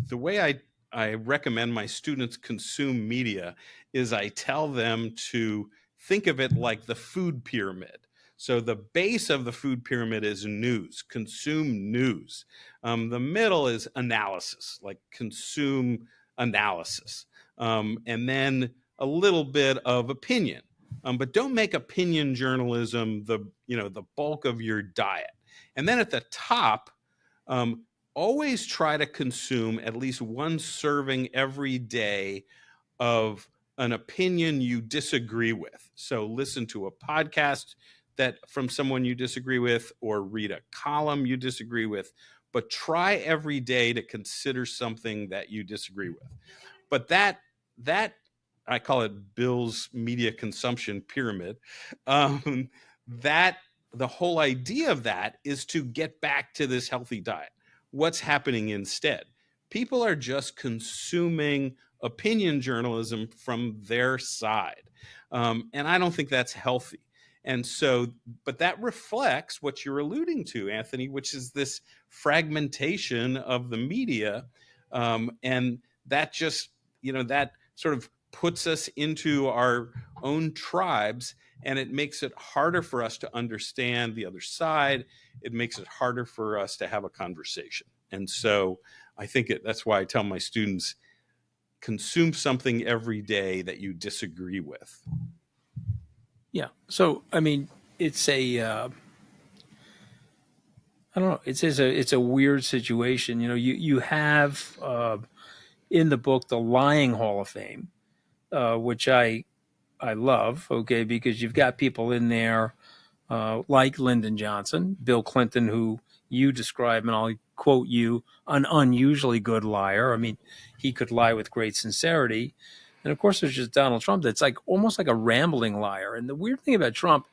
the way I recommend my students consume media is I tell them to think of it like the food pyramid. So the base of the food pyramid is news, consume news. The middle is analysis, like consume analysis. And then a little bit of opinion. But don't make opinion journalism the bulk of your diet. And then at the top, always try to consume at least one serving every day of an opinion you disagree with. So listen to a podcast that from someone you disagree with, or read a column you disagree with, but try every day to consider something that you disagree with. But that I call it Bill's media consumption pyramid. That the whole idea of that is to get back to this healthy diet. What's happening instead? People are just consuming opinion journalism from their side. And I don't think that's healthy. And so, but that reflects what you're alluding to, Anthony, which is this fragmentation of the media. And that just, that sort of puts us into our own tribes, and it makes it harder for us to understand the other side. It makes it harder for us to have a conversation. And so I think that's why I tell my students, consume something every day that you disagree with. Yeah. So, I mean, it's I don't know, it's a weird situation. You have in the book, the Lying Hall of Fame, which I love, okay, because you've got people in there like Lyndon Johnson, Bill Clinton, who you describe, and I'll quote you, an unusually good liar. I mean, he could lie with great sincerity. And of course, there's just Donald Trump that's like almost like a rambling liar. And the weird thing about Trump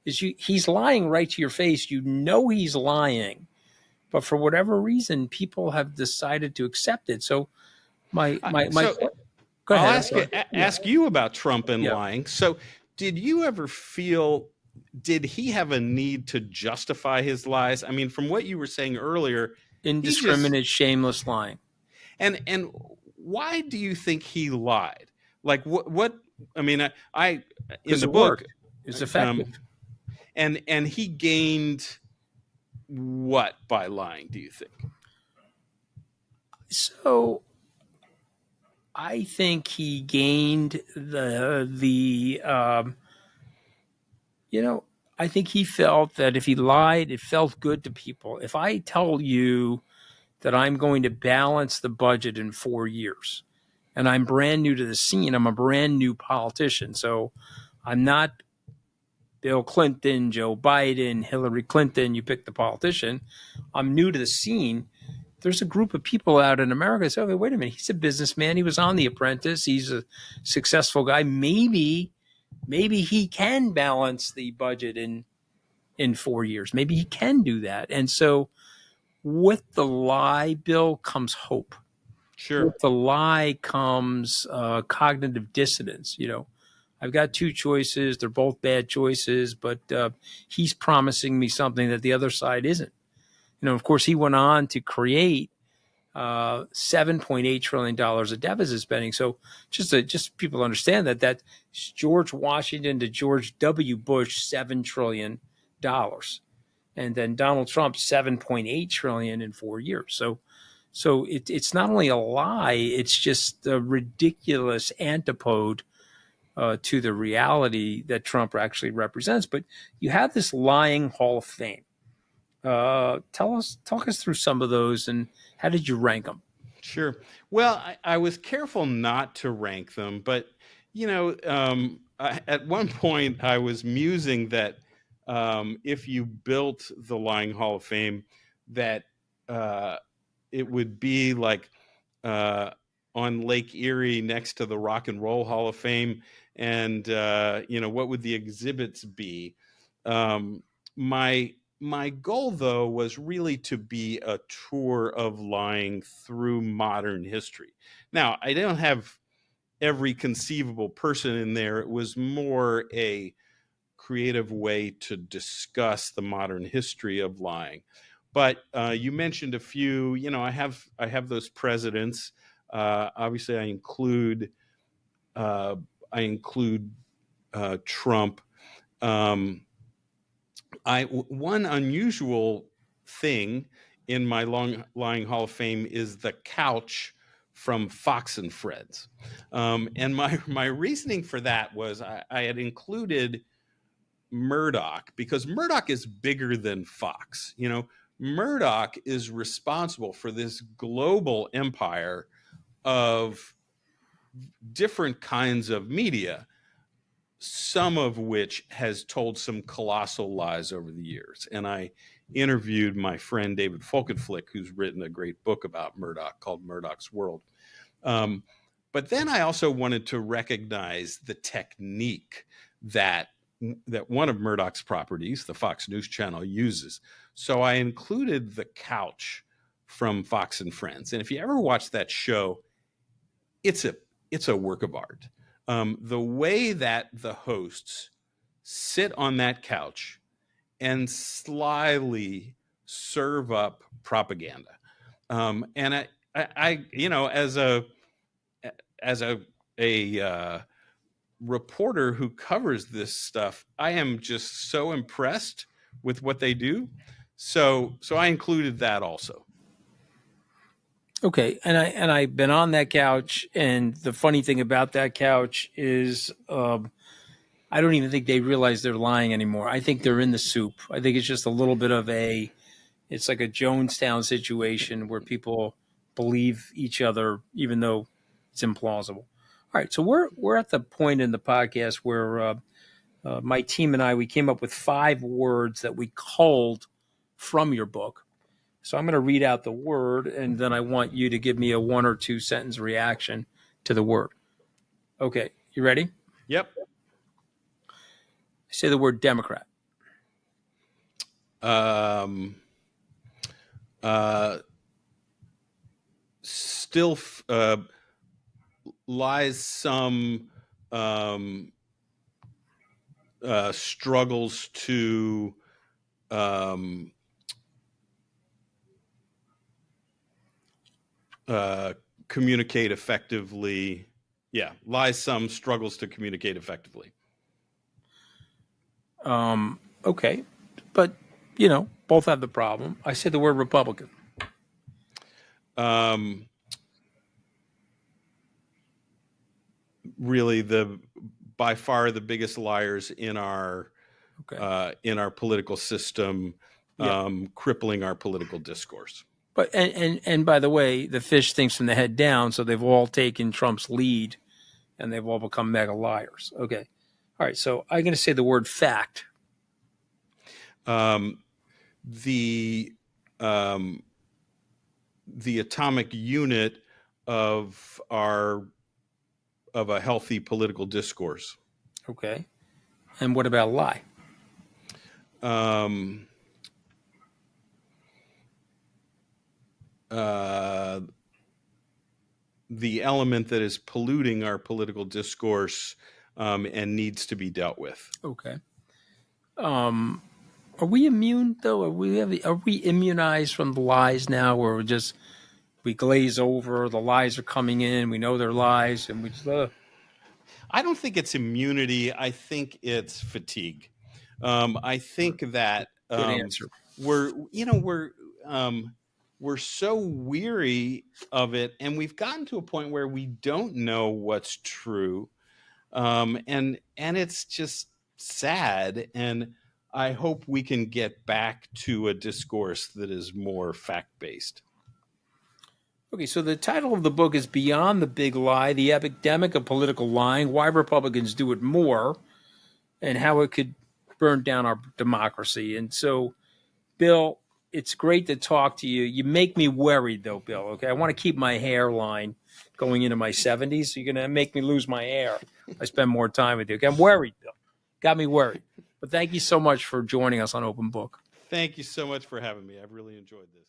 is he's lying right to your face. He's lying, but for whatever reason, people have decided to accept it. So my go ahead. I'll ask you about Trump and lying. So did you ever feel, did he have a need to justify his lies? I mean, from what you were saying earlier, indiscriminate, shameless lying. And why do you think he lied? Like what I mean, I in the book is effective. And he gained what by lying, do you think? So I think he gained I think he felt that if he lied, it felt good to people. If I tell you that I'm going to balance the budget in 4 years, and I'm brand new to the scene. I'm a brand new politician. So I'm not Bill Clinton, Joe Biden, Hillary Clinton, you pick the politician. I'm new to the scene. There's a group of people out in America that say, okay, wait a minute, he's a businessman. He was on The Apprentice. He's a successful guy. Maybe he can balance the budget in 4 years. Maybe he can do that. And so with the lie, Bill, comes hope. Sure. With the lie comes cognitive dissonance. I've got two choices. They're both bad choices, but he's promising me something that the other side isn't. Of course, he went on to create $7.8 trillion of deficit spending. So just people understand that's George Washington to George W. Bush, $7 trillion. And then Donald Trump, $7.8 trillion in 4 years. So it's not only a lie, it's just a ridiculous antipode to the reality that Trump actually represents. But you have this lying Hall of Fame. Talk us through some of those, and how did you rank them? Sure. Well, I was careful not to rank them, but at one point I was musing that if you built the Lying Hall of Fame, that it would be like on Lake Erie next to the Rock and Roll Hall of Fame, and what would the exhibits be? My goal, though, was really to be a tour of lying through modern history. Now, I don't have every conceivable person in there. It was more a creative way to discuss the modern history of lying. But you mentioned a few. I have those presidents. Obviously, I include Trump. One unusual thing in my Lying Hall of Fame is the couch from Fox and Friends. And my reasoning for that was I had included Murdoch because Murdoch is bigger than Fox. Murdoch is responsible for this global empire of different kinds of media, some of which has told some colossal lies over the years. And I interviewed my friend David Folkenflik, who's written a great book about Murdoch called Murdoch's World. But then I also wanted to recognize the technique that one of Murdoch's properties, the Fox News Channel, uses. So I included the couch from Fox and Friends. And if you ever watch that show, it's a work of art. The way that the hosts sit on that couch and slyly serve up propaganda. And I as a reporter who covers this stuff, I am just so impressed with what they do. So I included that also. Okay, and I've been on that couch, and the funny thing about that couch is I don't even think they realize they're lying anymore. I think they're in the soup. I think it's just a little bit of it's like a Jonestown situation where people believe each other even though it's implausible. All right, so we're at the point in the podcast where my team and we came up with 5 words that we culled from your book. So I'm going to read out the word, and then I want you to give me a 1 or 2 sentence reaction to the word. Okay, you ready? Yep. Say the word Democrat. Still lies some struggles to communicate effectively. Yeah, lies some struggles to communicate effectively. Okay, but both have the problem. I say the word Republican. Really, by far the biggest liars in our political system, crippling our political discourse. But and by the way, the fish thinks from the head down, so they've all taken Trump's lead, and they've all become mega liars. Okay, all right. So I'm going to say the word fact. The atomic unit of a healthy political discourse. Okay, and what about lie? The element that is polluting our political discourse and needs to be dealt with. Okay. Are we immune though? Are we immunized from the lies now, where we glaze over? The lies are coming in. We know they're lies, and we just. I don't think it's immunity. I think it's fatigue. I think that Good answer. we're so weary of it, and we've gotten to a point where we don't know what's true, and it's just sad. And I hope we can get back to a discourse that is more fact-based. Okay, so the title of the book is Beyond the Big Lie, The Epidemic of Political Lying, Why Republicans Do It More, and How It Could Burn Down Our Democracy. And so, Bill, it's great to talk to you. You make me worried, though, Bill, okay? I want to keep my hairline going into my 70s, so you're going to make me lose my hair. I spend more time with you. Okay? I'm worried, Bill. Got me worried. But thank you so much for joining us on Open Book. Thank you so much for having me. I've really enjoyed this.